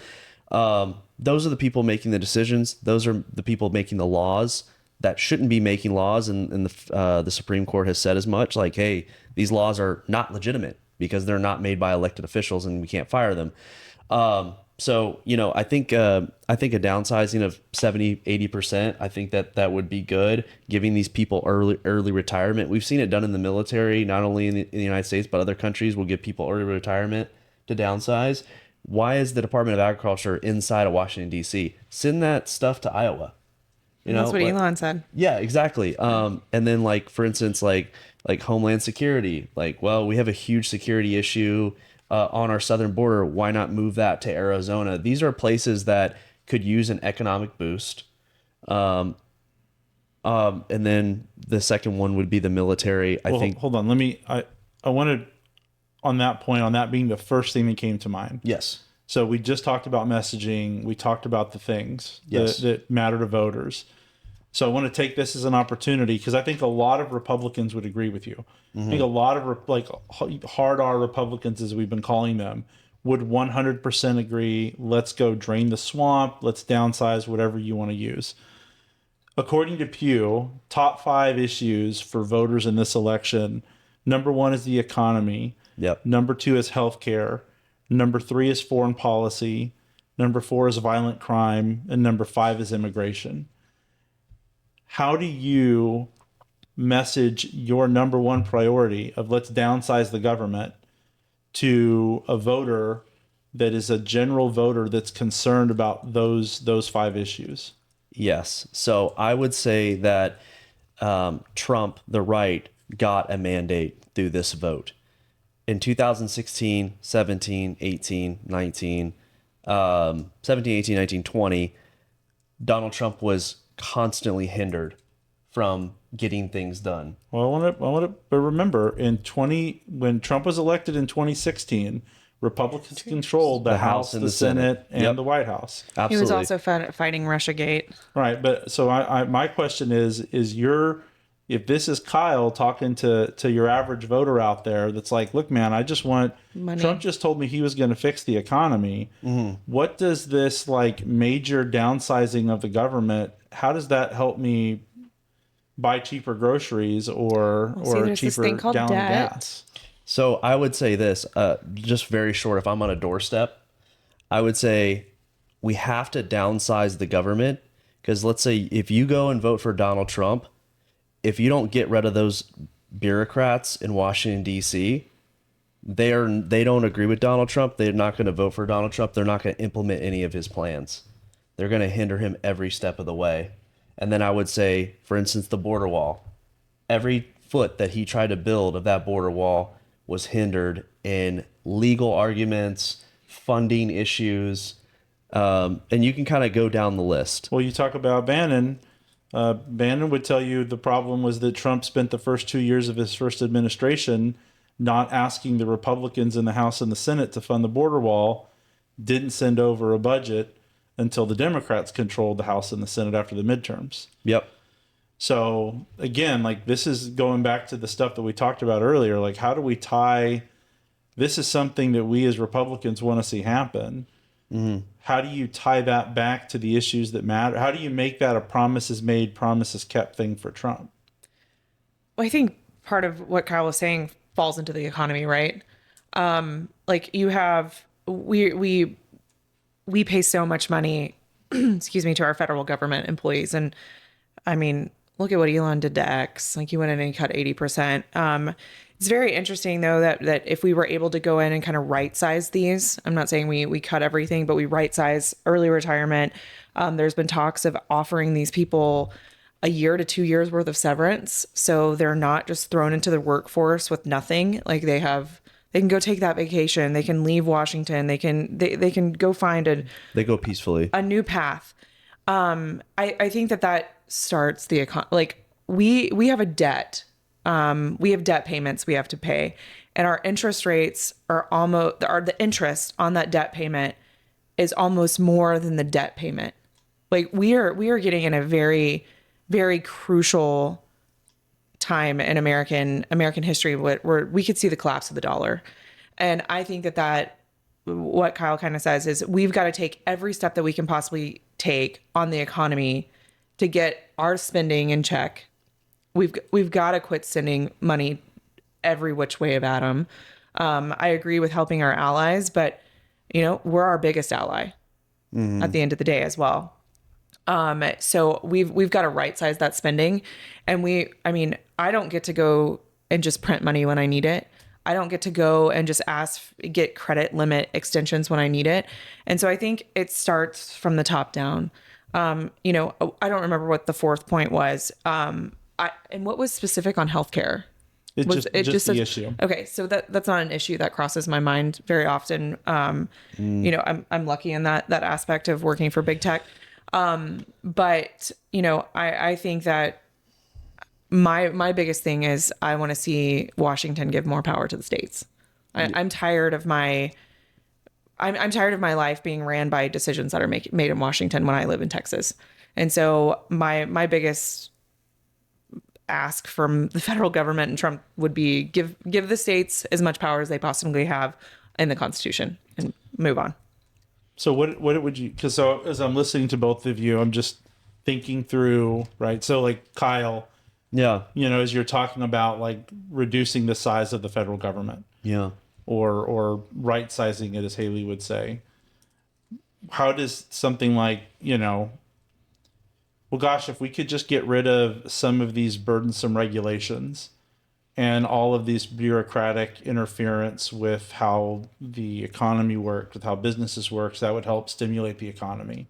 Those are the people making the decisions. Those are the people making the laws. that shouldn't be making laws, and the Supreme Court has said as much. Like, hey, these laws are not legitimate because they're not made by elected officials, and we can't fire them. So, I think a downsizing of 70-80%, I think that would be good, giving these people early retirement. We've seen it done in the military, not only in the United States, but other countries will give people early retirement to downsize. Why is the Department of Agriculture inside of Washington, D.C.? Send that stuff to Iowa. That's what Elon said. Yeah, exactly. And then, like, for instance, like Homeland Security, like, well, we have a huge security issue on our southern border. Why not move that to Arizona? These are places that could use an economic boost. And then the second one would be the military. I think. Hold on. I wanted on that point, on that being the first thing that came to mind. Yes. So we just talked about messaging. We talked about the things that matter to voters. So I want to take this as an opportunity because I think a lot of Republicans would agree with you. I think a lot of hard R Republicans, as we've been calling them, would 100% agree. Let's go drain the swamp. Let's downsize, whatever you want to use. According to Pew, top 5 issues for voters in this election. Number 1 is the economy. Yep. Number 2 is healthcare. Number 3 is foreign policy. Number 4 is violent crime. And number 5 is immigration. How do you message your number 1 priority of let's downsize the government to a voter that is a general voter that's concerned about those 5 issues? Yes. So I would say that Trump, the right, got a mandate through this vote. In 2016, 17, 18, 19, 17, 18, 19, 20, Donald Trump was constantly hindered from getting things done. Well, I want to remember when Trump was elected in 2016, Republicans controlled the House, the Senate, and the White House. Absolutely. He was also fighting Russiagate. Right, but so my question is if this is Kyle talking to your average voter out there that's like, look, man, I just want money. Trump just told me he was going to fix the economy. Mm-hmm. What does this like major downsizing of the government, how does that help me buy cheaper groceries or cheaper gallon of gas? So I would say this, just very short, if I'm on a doorstep, I would say we have to downsize the government because let's say if you go and vote for Donald Trump, if you don't get rid of those bureaucrats in Washington, D.C., they don't agree with Donald Trump. They're not going to vote for Donald Trump. They're not going to implement any of his plans. They're going to hinder him every step of the way. And then I would say, for instance, the border wall. Every foot that he tried to build of that border wall was hindered in legal arguments, funding issues, and you can kind of go down the list. Well, you talk about Bannon. Bannon would tell you the problem was that Trump spent the first 2 years of his first administration not asking the Republicans in the House and the Senate to fund the border wall, didn't send over a budget until the Democrats controlled the House and the Senate after the midterms. Yep. So again, like this is going back to the stuff that we talked about earlier. Like, how do we tie? This is something that we as Republicans want to see happen. Mm-hmm. How do you tie that back to the issues that matter? How do you make that a promises made, promises kept thing for Trump? Well, I think part of what Kyle was saying falls into the economy, right? Like you have, we pay so much money, excuse me, to our federal government employees. And I mean, look at what Elon did to X. Like he went in and cut 80%. It's very interesting though, that if we were able to go in and kind of right size these, I'm not saying we cut everything, but we right size early retirement. There's been talks of offering these people a year to 2 years worth of severance. So they're not just thrown into the workforce with nothing. Like they can go take that vacation. They can leave Washington. They can go find they go peacefully a new path. I think that starts the like we have a debt. We have debt payments we have to pay, and our interest rates are the interest on that debt payment is almost more than the debt payment. Like we are getting in a very, very crucial time in American history where we could see the collapse of the dollar. And I think that what Kyle kind of says is we've got to take every step that we can possibly take on the economy to get our spending in check, we've got to quit sending money every which way of Adam. I agree with helping our allies, but we're our biggest ally at the end of the day as well. So we've got to right size that spending, and I don't get to go and just print money when I need it. I don't get to go and just get credit limit extensions when I need it. And so I think it starts from the top down. I don't remember what the fourth point was. And what was specific on healthcare? It's just the issue. Okay, so that's not an issue that crosses my mind very often. I'm lucky in that aspect of working for big tech. But I think that my biggest thing is I want to see Washington give more power to the states. I'm tired of my life being ran by decisions that are made in Washington when I live in Texas. And so my biggest ask from the federal government and Trump would be give the states as much power as they possibly have in the Constitution and move on. So what would you, because so as I'm listening to both of you, I'm just thinking through, right? So like Kyle, Yeah. as you're talking about like reducing the size of the federal government Yeah. or right sizing it, as Haley would say, how does something like, well, gosh, if we could just get rid of some of these burdensome regulations and all of these bureaucratic interference with how the economy works, with how businesses works, that would help stimulate the economy.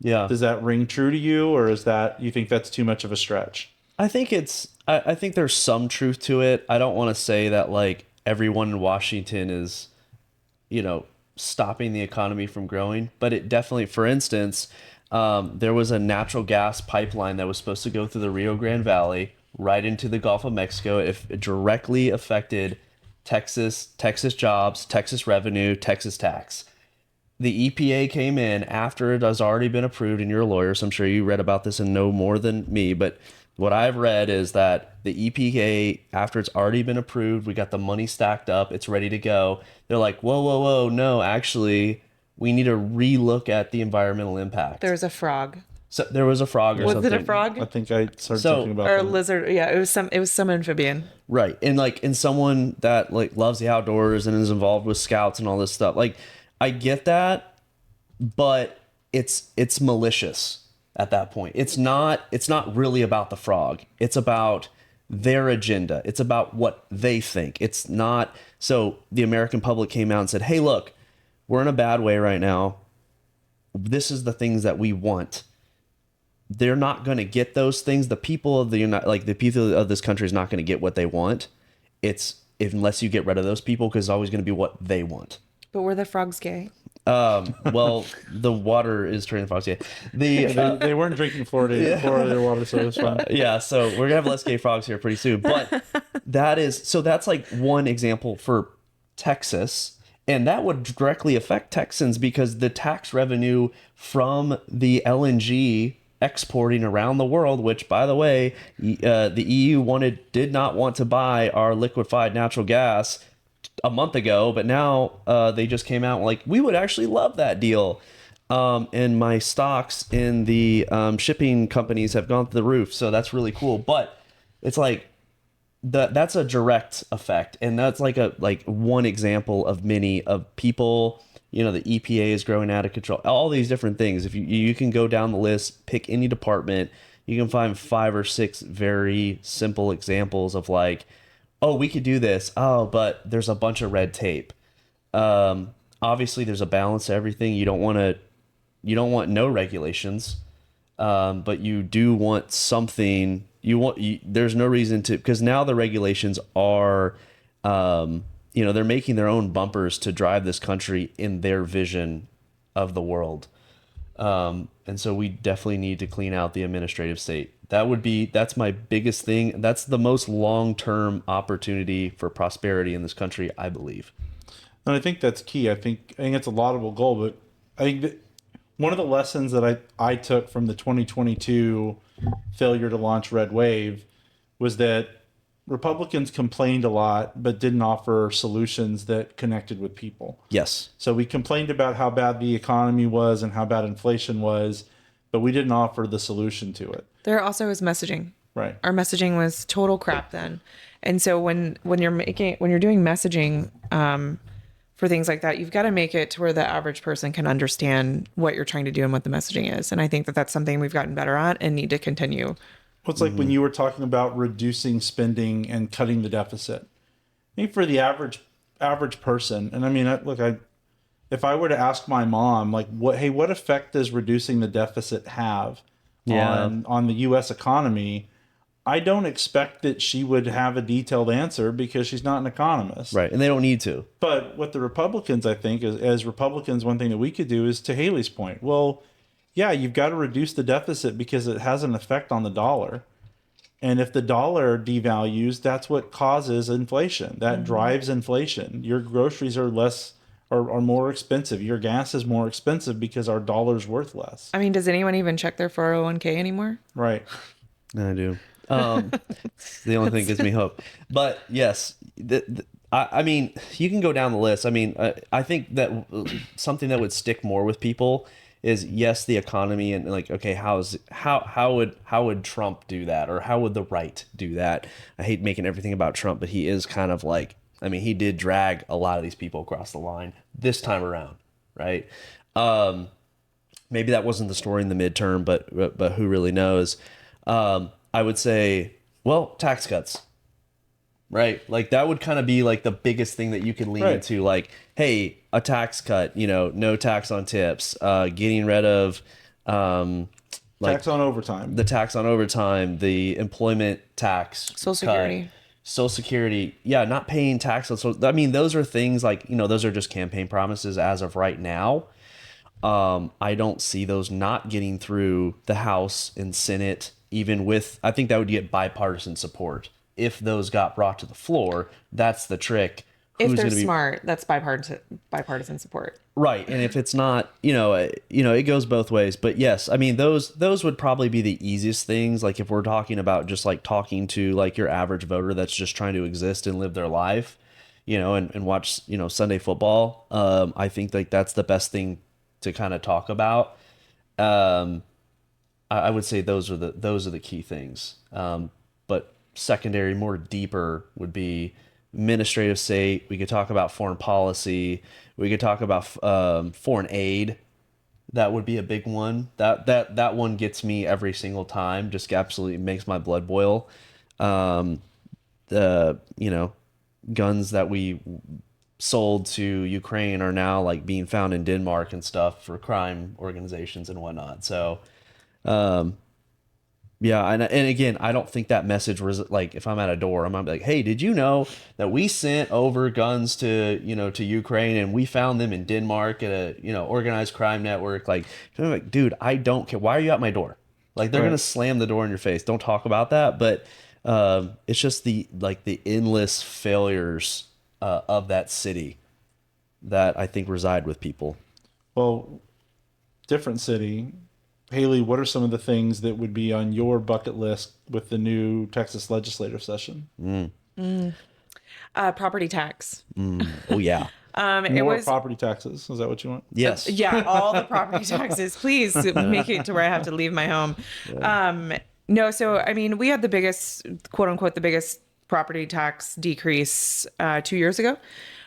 Yeah. Does that ring true to you, or is that, you think that's too much of a stretch? I think I think there's some truth to it. I don't want to say that like everyone in Washington is, stopping the economy from growing, but it definitely, for instance, there was a natural gas pipeline that was supposed to go through the Rio Grande Valley right into the Gulf of Mexico. It directly affected Texas jobs, Texas revenue, Texas tax. The EPA came in after it has already been approved, and you're a lawyer, so I'm sure you read about this and know more than me, but what I've read is that the EPA, after it's already been approved, we got the money stacked up, it's ready to go. They're like, whoa, no, actually, we need to relook at the environmental impact. There's a frog. So there was a frog or Was something. it a frog? I think I started So- thinking about Or a that. lizard? Yeah, it was some amphibian. Right. And someone that like loves the outdoors and is involved with scouts and all this stuff. Like, I get that, but it's malicious at that point. It's not really about the frog. It's about their agenda. It's about what they think. It's not. So the American public came out and said, "Hey, look, we're in a bad way right now. This is the things that we want." They're not going to get those things. The people of the people of this country is not going to get what they want. Unless you get rid of those people, because it's always going to be what they want. But were the frogs gay? Well, the water is turning the frogs gay. They weren't drinking fluoridated water, so it was fine. Yeah, so we're gonna have less gay frogs here pretty soon. But that's like one example for Texas, and that would directly affect Texans because the tax revenue from the LNG exporting around the world, which by the way, the EU did not want to buy our liquefied natural gas a month ago, but now they just came out like, we would actually love that deal. And my stocks in the shipping companies have gone through the roof, so that's really cool. But it's like that's a direct effect, and that's like one example of many of people. The EPA is growing out of control. All these different things. If you can go down the list, pick any department, you can find 5 or 6 very simple examples of like, oh, we could do this. Oh, but there's a bunch of red tape. Obviously, there's a balance to everything. You don't want no regulations, but you do want something. There's no reason to, because now the regulations are, they're making their own bumpers to drive this country in their vision of the world. And so we definitely need to clean out the administrative state. That's my biggest thing. That's the most long-term opportunity for prosperity in this country, I believe. And I think that's key. I think it's a laudable goal, but I think that one of the lessons that I took from the 2022 failure to launch Red Wave was that Republicans complained a lot, but didn't offer solutions that connected with people. Yes. So we complained about how bad the economy was and how bad inflation was, but we didn't offer the solution to it. There also is messaging. Right. Our messaging was total crap then. And so when you're doing messaging for things like that, you've got to make it to where the average person can understand what you're trying to do and what the messaging is. And I think that that's something we've gotten better at and need to continue. Well, it's like when you were talking about reducing spending and cutting the deficit. I think for the average person, and I mean, if I were to ask my mom, like, what effect does reducing the deficit have on the U.S. economy? I don't expect that she would have a detailed answer because she's not an economist. Right. And they don't need to. But what the Republicans, I think, as Republicans, one thing that we could do is, to Haley's point, well, yeah, you've got to reduce the deficit because it has an effect on the dollar. And if the dollar devalues, that's what causes inflation. That drives inflation. Your groceries are more expensive. Your gas is more expensive because our dollar's worth less. I mean, does anyone even check their 401k anymore? Right. I do. It's the only thing that gives me hope. But yes, I mean, you can go down the list. I mean, I think that something that would stick more with people is, yes, the economy, and like, okay, how would Trump do that, or how would the right do that? I hate making everything about Trump, but he is kind of like, I mean, he did drag a lot of these people across the line this time around, right? Maybe that wasn't the story in the midterm, but who really knows? I would say, well, tax cuts, right? Like that would kind of be like the biggest thing that you could lean into. Like, hey, a tax cut, no tax on tips, getting rid of tax on overtime, the employment tax, Social Security. Social Security, yeah, not paying tax. So I mean, those are things like, those are just campaign promises as of right now. I don't see those not getting through the House and Senate, even with, I think that would get bipartisan support. If those got brought to the floor, that's the trick. If they're smart, that's bipartisan support. Right. And if it's not, it goes both ways. But yes, I mean, those would probably be the easiest things. Like if we're talking about just like talking to like your average voter that's just trying to exist and live their life, and watch, Sunday football. I think like that's the best thing to kind of talk about. I would say those are the key things. But secondary, more deeper would be administrative state. We could talk about foreign policy. We could talk about foreign aid. That would be a big one. That one gets me every single time. Just absolutely makes my blood boil. The guns that we sold to Ukraine are now like being found in Denmark and stuff for crime organizations and whatnot. So, yeah. And again, I don't think that message was like, if I'm at a door, I'm like, hey, did you know that we sent over guns to Ukraine and we found them in Denmark at a, organized crime network? Like, I'm like, dude, I don't care. Why are you at my door? Like they're going to slam the door in your face. Don't talk about that. But, it's just the endless failures of that city that I think reside with people. Well, different city. Haley, what are some of the things that would be on your bucket list with the new Texas legislative session? Property tax. Oh, yeah. More property taxes. Is that what you want? Yes. Yeah, all the property taxes. Please make it to where I have to leave my home. Yeah. No, so, I mean, we had the biggest, quote unquote, the biggest property tax decrease 2 years ago.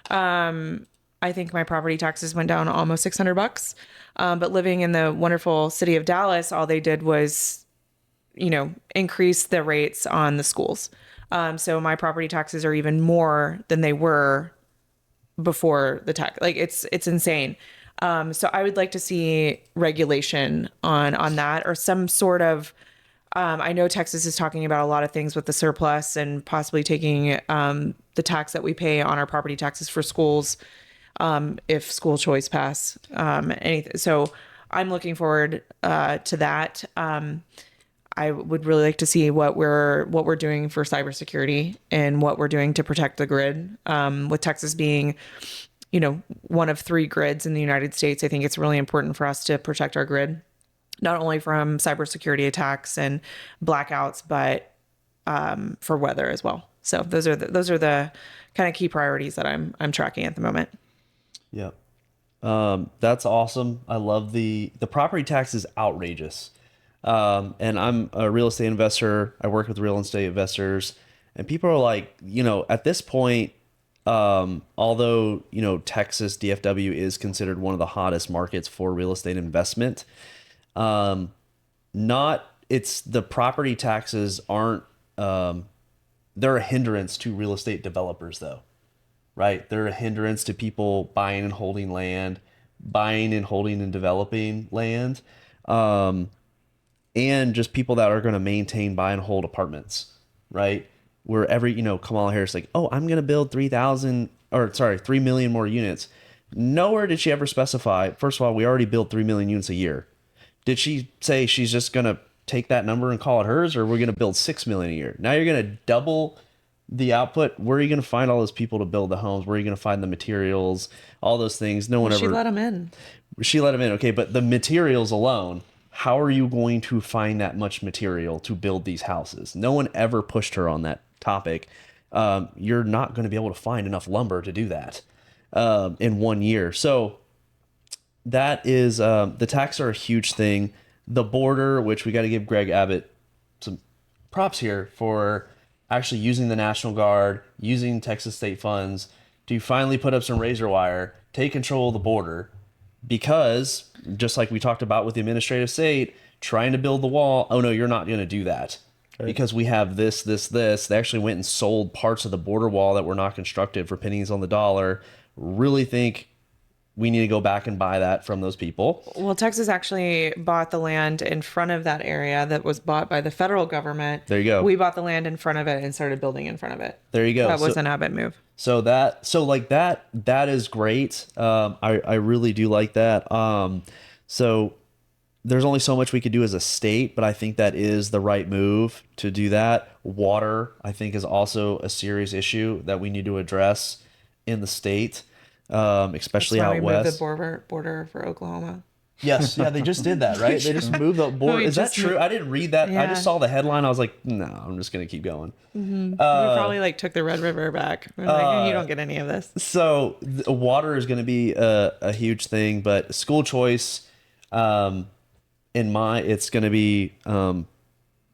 I think my property taxes went down almost $600. But living in the wonderful city of Dallas, all they did was, increase the rates on the schools. So my property taxes are even more than they were before the tax. Like it's insane. So I would like to see regulation on that, or some sort of, I know Texas is talking about a lot of things with the surplus and possibly taking the tax that we pay on our property taxes for schools, if school choice pass, anything. So I'm looking forward to that. I would really like to see what we're doing for cybersecurity and what we're doing to protect the grid. With Texas being, one of 3 grids in the United States, I think it's really important for us to protect our grid, not only from cybersecurity attacks and blackouts, but for weather as well. So those are the kind of key priorities that I'm tracking at the moment. Yeah. That's awesome. I love the property tax is outrageous. And I'm a real estate investor. I work with real estate investors, and people are like, at this point, although, Texas DFW is considered one of the hottest markets for real estate investment, not it's the property taxes aren't, they're a hindrance to real estate developers though, right? They're a hindrance to people buying and holding land, buying and holding and developing land. And just people that are going to maintain, buy and hold apartments, right? Where Kamala Harris like, oh, I'm going to build 3 million more units. Nowhere did she ever specify. First of all, we already build 3 million units a year. Did she say she's just going to take that number and call it hers, or we're going to build 6 million a year? Now you're going to double the output. Where are you going to find all those people to build the homes? Where are you going to find the materials? All those things. No one She ever. let them in. She let them in. Okay, but the materials alone, how are you going to find that much material to build these houses? No one ever pushed her on that topic. You're not going to be able to find enough lumber to do that in 1 year. So that is the taxes are a huge thing. The border, which we got to give Greg Abbott some props here for actually using the National Guard, using Texas state funds to finally put up some razor wire, take control of the border. Because just like we talked about with the administrative state trying to build the wall, oh no, you're not going to do that. Okay. Because we have this. They actually went and sold parts of the border wall that were not constructed for pennies on the dollar. Really think we need to go back and buy that from those people. Well, Texas actually bought the land in front of that area that was bought by the federal government. There you go. We bought the land in front of it and started building in front of it. There you go. That was an Abbott move. That is great. I really do like that. So there's only so much we could do as a state, but I think that is the right move to do that. Water, I think, is also a serious issue that we need to address in the state. Especially That's why out we west. Moved the border for Oklahoma. Yes, yeah, they just did that, right? They just moved the border. Is that true? I didn't read that. Yeah. I just saw the headline. I was like, no, I'm just gonna keep going. We probably took the Red River back. We're like, you don't get any of this. So water is going to be a huge thing, but school choice, it's going to be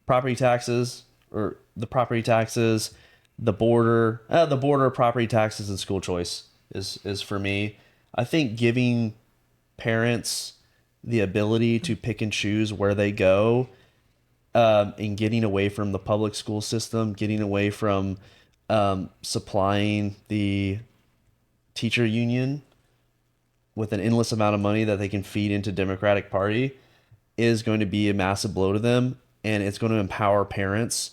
property taxes, or the property taxes, the border property taxes, and school choice is for me. I think giving parents the ability to pick and choose where they go, and getting away from the public school system, getting away from supplying the teacher union with an endless amount of money that they can feed into Democratic Party is going to be a massive blow to them, and it's going to empower parents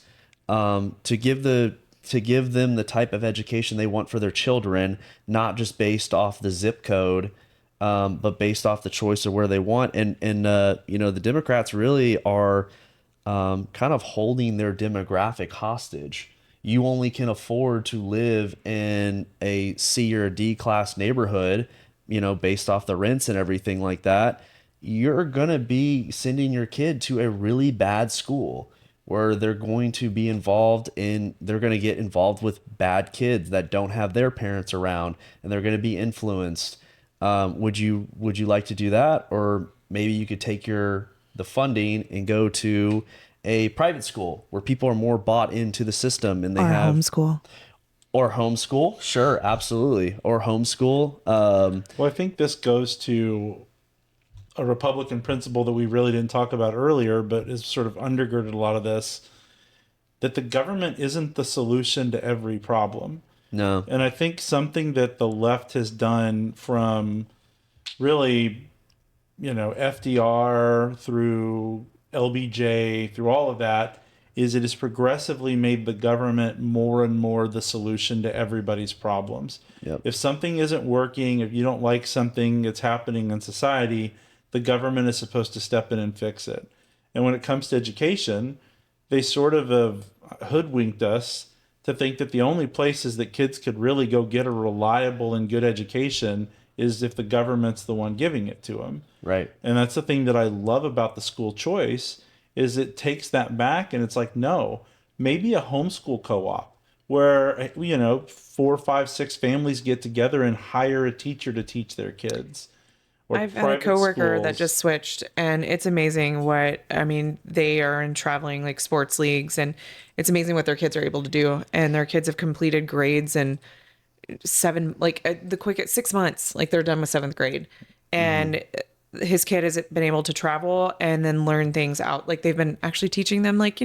to give them the type of education they want for their children, not just based off the zip code, but based off the choice of where they want. And the Democrats really are kind of holding their demographic hostage. You only can afford to live in a C or a D class neighborhood, based off the rents and everything like that. You're going to be sending your kid to a really bad school where they're going to be they're going to get involved with bad kids that don't have their parents around, and they're going to be influenced. Would you like to do that? Or maybe you could take the funding and go to a private school where people are more bought into the system, and they have homeschool. Or homeschool. Sure. Absolutely. Or homeschool. Well, I think this goes to a Republican principle that we really didn't talk about earlier, but is sort of undergirded a lot of this, that the government isn't the solution to every problem. No. And I think something that the left has done from really, FDR through LBJ, through all of that, is it has progressively made the government more and more the solution to everybody's problems. Yep. If something isn't working, if you don't like something that's happening in society, the government is supposed to step in and fix it. And when it comes to education, they sort of have hoodwinked us to think that the only places that kids could really go get a reliable and good education is if the government's the one giving it to them. Right. And that's the thing that I love about the school choice, is it takes that back, and it's like, no, maybe a homeschool co-op where, 4, 5, 6 families get together and hire a teacher to teach their kids. or I've had a private coworker that schools. just switched, and it's amazing what I mean. They are in traveling like sports leagues, and it's amazing what their kids are able to do. And their kids have completed grades in the quickest 6 months, like they're done with seventh grade. And his kid has been able to travel and then learn things out. Like they've been actually teaching them, like,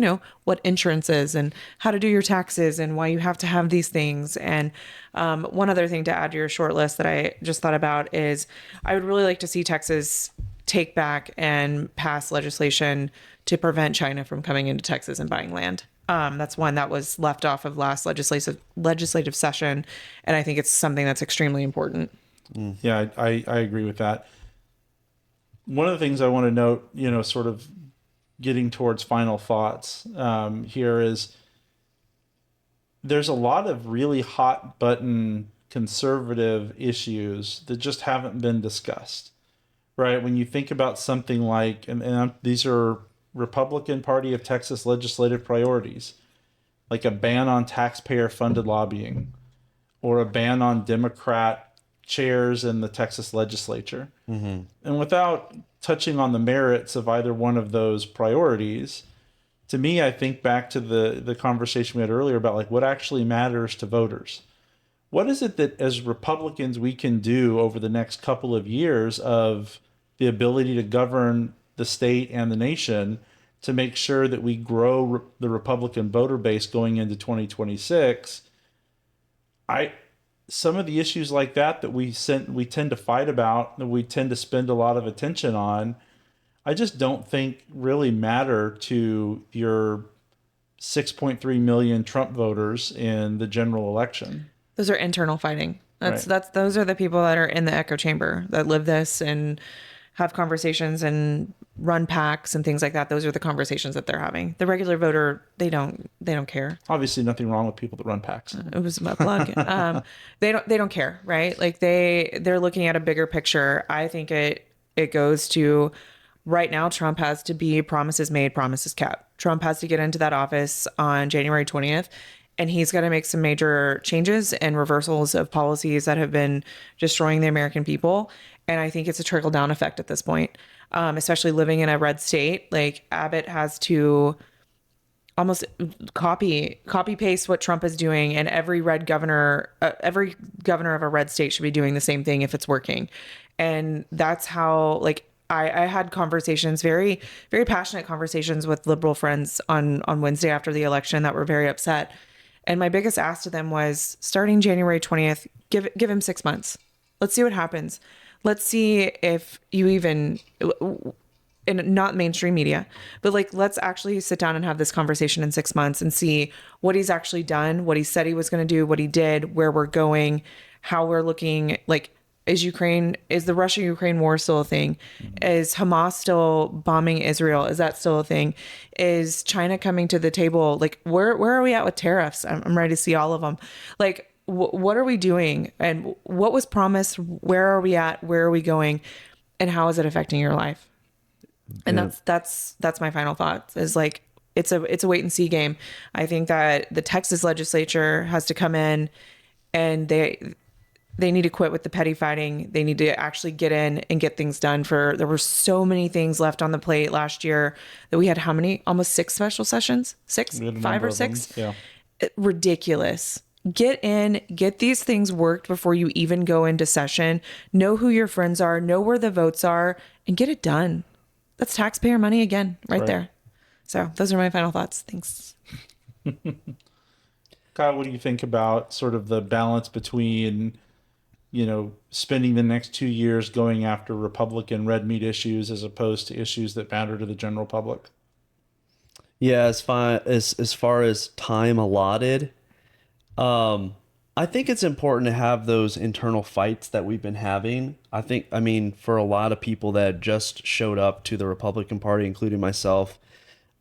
what insurance is and how to do your taxes and why you have to have these things. And one other thing to add to your short list that I just thought about is I would really like to see Texas take back and pass legislation to prevent China from coming into Texas and buying land. That's one that was left off of last legislative session, and I think it's something that's extremely important. Yeah, I agree with that. One of the things I want to note, sort of getting towards final thoughts here is there's a lot of really hot button conservative issues that just haven't been discussed, right? When you think about something like, these are Republican Party of Texas legislative priorities, like a ban on taxpayer funded lobbying or a ban on Democrat chairs in the Texas legislature. Mm-hmm. And without touching on the merits of either one of those priorities, to me, I think back to the conversation we had earlier about like what actually matters to voters. What is it that as Republicans we can do over the next couple of years of the ability to govern the state and the nation to make sure that we grow the Republican voter base going into 2026? Some of the issues like that we tend to fight about, that we tend to spend a lot of attention on, I just don't think really matter to your 6.3 million Trump voters in the general election. Those are internal fighting. Those are the people that are in the echo chamber that live this and have conversations and run packs and things like that. Those are the conversations that they're having. The regular voter, they don't care. Obviously nothing wrong with people that run packs. It was my plug. They don't care, right? Like they're looking at a bigger picture. I think it goes to right now, Trump has to be promises made, promises kept. Trump has to get into that office on January 20th. And he's got to make some major changes and reversals of policies that have been destroying the American people. And I think it's a trickle down effect at this point, especially living in a red state. Like Abbott has to almost copy paste what Trump is doing, and every governor of a red state should be doing the same thing if it's working. And that's how, like, I had conversations, very, very passionate conversations with liberal friends on Wednesday after the election that were very upset. And my biggest ask to them was, starting January 20th, give him 6 months. Let's see what happens. Let's see if you even, in not mainstream media, but like, let's actually sit down and have this conversation in 6 months and see what he's actually done, what he said he was going to do, what he did, where we're going, how we're looking. Like, is the Russia-Ukraine war still a thing? Is Hamas still bombing Israel? Is that still a thing? Is China coming to the table? Like, where are we at with tariffs? I'm ready to see all of them. Like, what are we doing? And what was promised? Where are we at? Where are we going? And how is it affecting your life? And that's my final thought, is like, it's a wait and see game. I think that the Texas legislature has to come in, and they need to quit with the petty fighting. They need to actually get in and get things done. There were so many things left on the plate last year that we had how many? Almost 6 special sessions? 5 or 6? Yeah. Ridiculous. Get in, get these things worked before you even go into session. Know who your friends are, know where the votes are, and get it done. That's taxpayer money again, right there. So those are my final thoughts. Thanks. Kyle, what do you think about sort of the balance between, spending the next 2 years going after Republican red meat issues as opposed to issues that matter to the general public? Yeah, as far as time allotted, I think it's important to have those internal fights that we've been having. I mean, for a lot of people that just showed up to the Republican Party, including myself,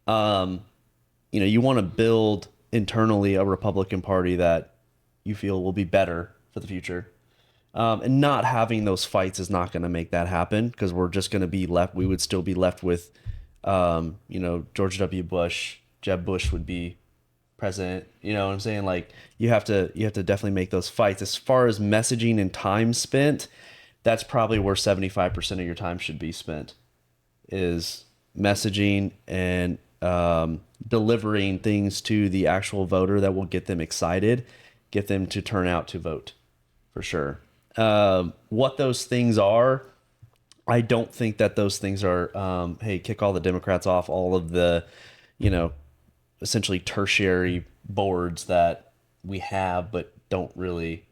you want to build internally a Republican Party that you feel will be better for the future. And not having those fights is not going to make that happen, because we're just going to be left. We would still be left with, George W. Bush, Jeb Bush would be president. You know what I'm saying? Like, you have to definitely make those fights. As far as messaging and time spent, that's probably where 75% of your time should be spent, is messaging and delivering things to the actual voter that will get them excited, get them to turn out to vote, for sure. What those things are, I don't think that those things are, hey, kick all the Democrats off all of the, essentially tertiary boards that we have, but don't really,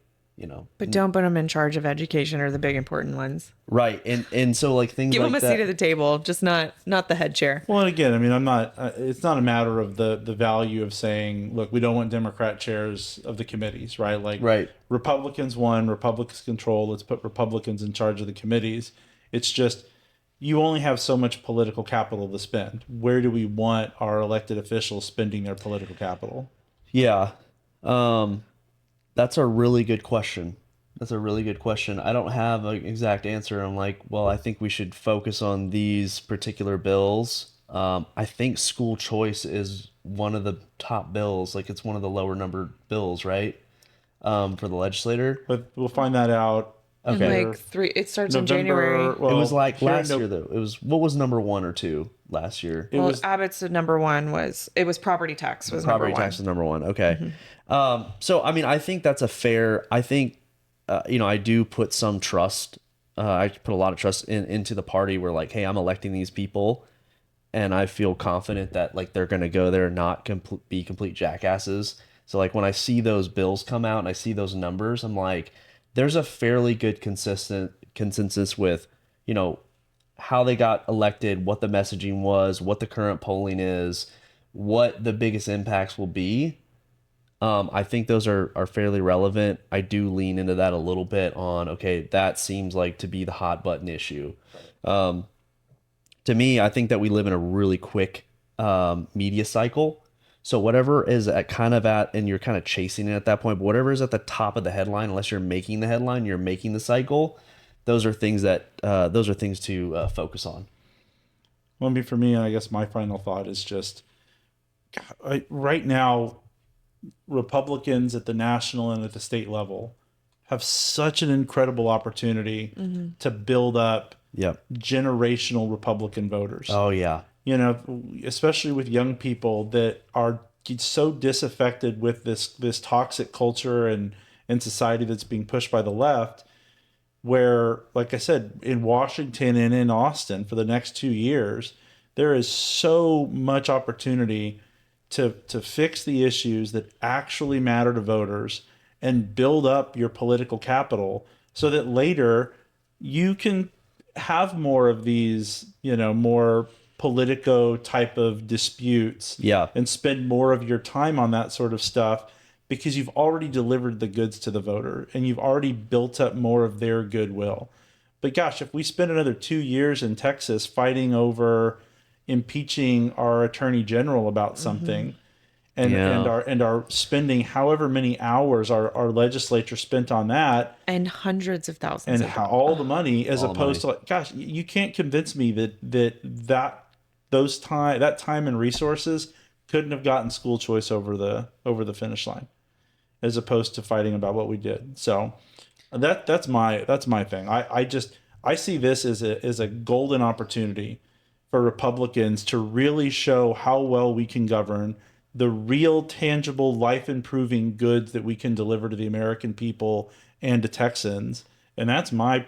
But don't put them in charge of education or the big important ones. right. And so like things Give like them a that. seat at the table, just not the head chair. Well, and again, I mean, I'm not. It's not a matter of the value of saying, look, we don't want Democrat chairs of the committees, right? Like, Right. Republicans won, Republicans control. Let's put Republicans in charge of the committees. It's just you only have so much political capital to spend. Where do we want our elected officials spending their political capital? Yeah. That's a really good question. That's a really good question. I don't have an exact answer. I'm like, well, I think we should focus on these particular bills. I think school choice is one of the top bills. Like it's one of the lower numbered bills, right? For the legislator. But we'll find that out. Okay. Like it starts in January. Well, It was like here in last year though. It was, what was number 1 or 2 last year? It Well, was Abbott's number one was property tax was Property number one. tax is number 1. Okay. So, I mean, I think that's a fair, I think, I do put some trust. I put a lot of trust into the party where like, hey, I'm electing these people and I feel confident that like they're going to go there and not be complete jackasses. So like when I see those bills come out and I see those numbers, I'm like, there's a fairly good consensus with, how they got elected, what the messaging was, what the current polling is, what the biggest impacts will be. I think those are fairly relevant. I do lean into that a little bit on, okay, that seems like to be the hot button issue. To me, I think that we live in a really quick media cycle. So whatever is and you're kind of chasing it at that point, but whatever is at the top of the headline, unless you're making the headline, you're making the cycle. Those are things to focus on. Well, I mean, for me, I guess my final thought is just right now, Republicans at the national and at the state level have such an incredible opportunity to build up Yep. generational Republican voters. Oh yeah. Especially with young people that are so disaffected with this toxic culture and society that's being pushed by the left, where, like I said, in Washington and in Austin for the next 2 years, there is so much opportunity to fix the issues that actually matter to voters and build up your political capital so that later you can have more of these, more politico type of disputes, Yeah. and spend more of your time on that sort of stuff because you've already delivered the goods to the voter and you've already built up more of their goodwill. But gosh, if we spend another 2 years in Texas fighting over impeaching our attorney general about something, and are spending however many hours our legislature spent on that, And hundreds of thousands and of how all the money, as All the opposed to like, gosh, you can't convince me that time and resources couldn't have gotten school choice over the finish line, as opposed to fighting about what we did. So that's my thing. I see this as a golden opportunity for Republicans to really show how well we can govern, the real tangible life improving goods that we can deliver to the American people and to Texans. And that's my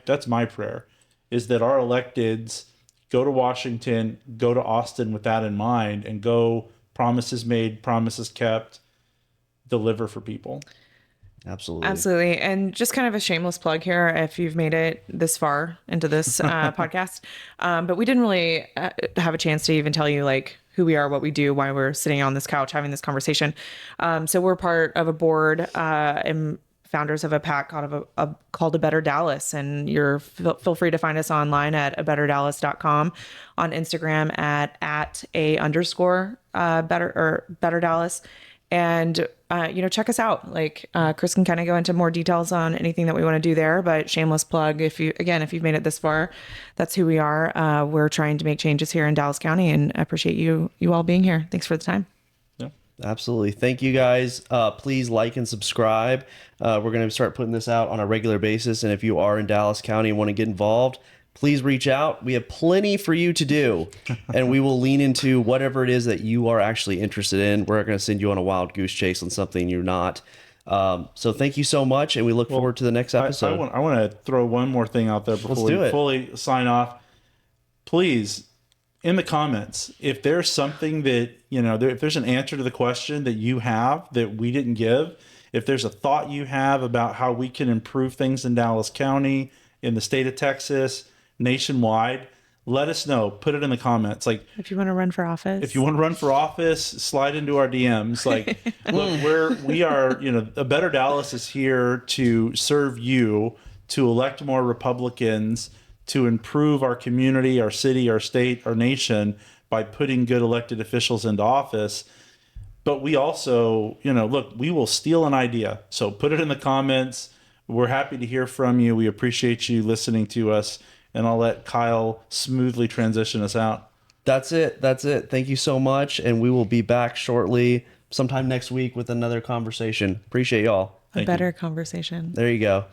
prayer, is that our electeds go to Washington, go to Austin with that in mind, and go promises made, promises kept, deliver for people. Absolutely. And just kind of a shameless plug here if you've made it this far into this podcast. But we didn't really have a chance to even tell you like who we are, what we do, why we're sitting on this couch having this conversation. So we're part of a board and founders of a PAC called A Better Dallas. And feel free to find us online at abetterdallas.com, on Instagram at @A_better Dallas. And, check us out. Like, Chris can kind of go into more details on anything that we want to do there, but shameless plug. If you've made it this far, that's who we are. We're trying to make changes here in Dallas County, and I appreciate you all being here. Thanks for the time. Yeah. Absolutely. Thank you guys. Please like and subscribe. We're going to start putting this out on a regular basis. And if you are in Dallas County and want to get involved, please reach out. We have plenty for you to do, and we will lean into whatever it is that you are actually interested in. We're not going to send you on a wild goose chase on something you're not. So thank you so much, and we look forward to the next episode. I want to throw one more thing out there before we fully sign off. Please, in the comments, if there's something that, if there's an answer to the question that you have that we didn't give, if there's a thought you have about how we can improve things in Dallas County, in the state of Texas, nationwide, let us know. Put it in the comments. Like, if you want to run for office, slide into our DMs. Like, look, we are, a Better Dallas is here to serve you, to elect more Republicans, to improve our community, our city, our state, our nation by putting good elected officials into office. But we also, look, we will steal an idea. So put it in the comments. We're happy to hear from you. We appreciate you listening to us. And I'll let Kyle smoothly transition us out. That's it. Thank you so much. And we will be back shortly, sometime next week, with another conversation. Appreciate y'all. A better conversation. There you go.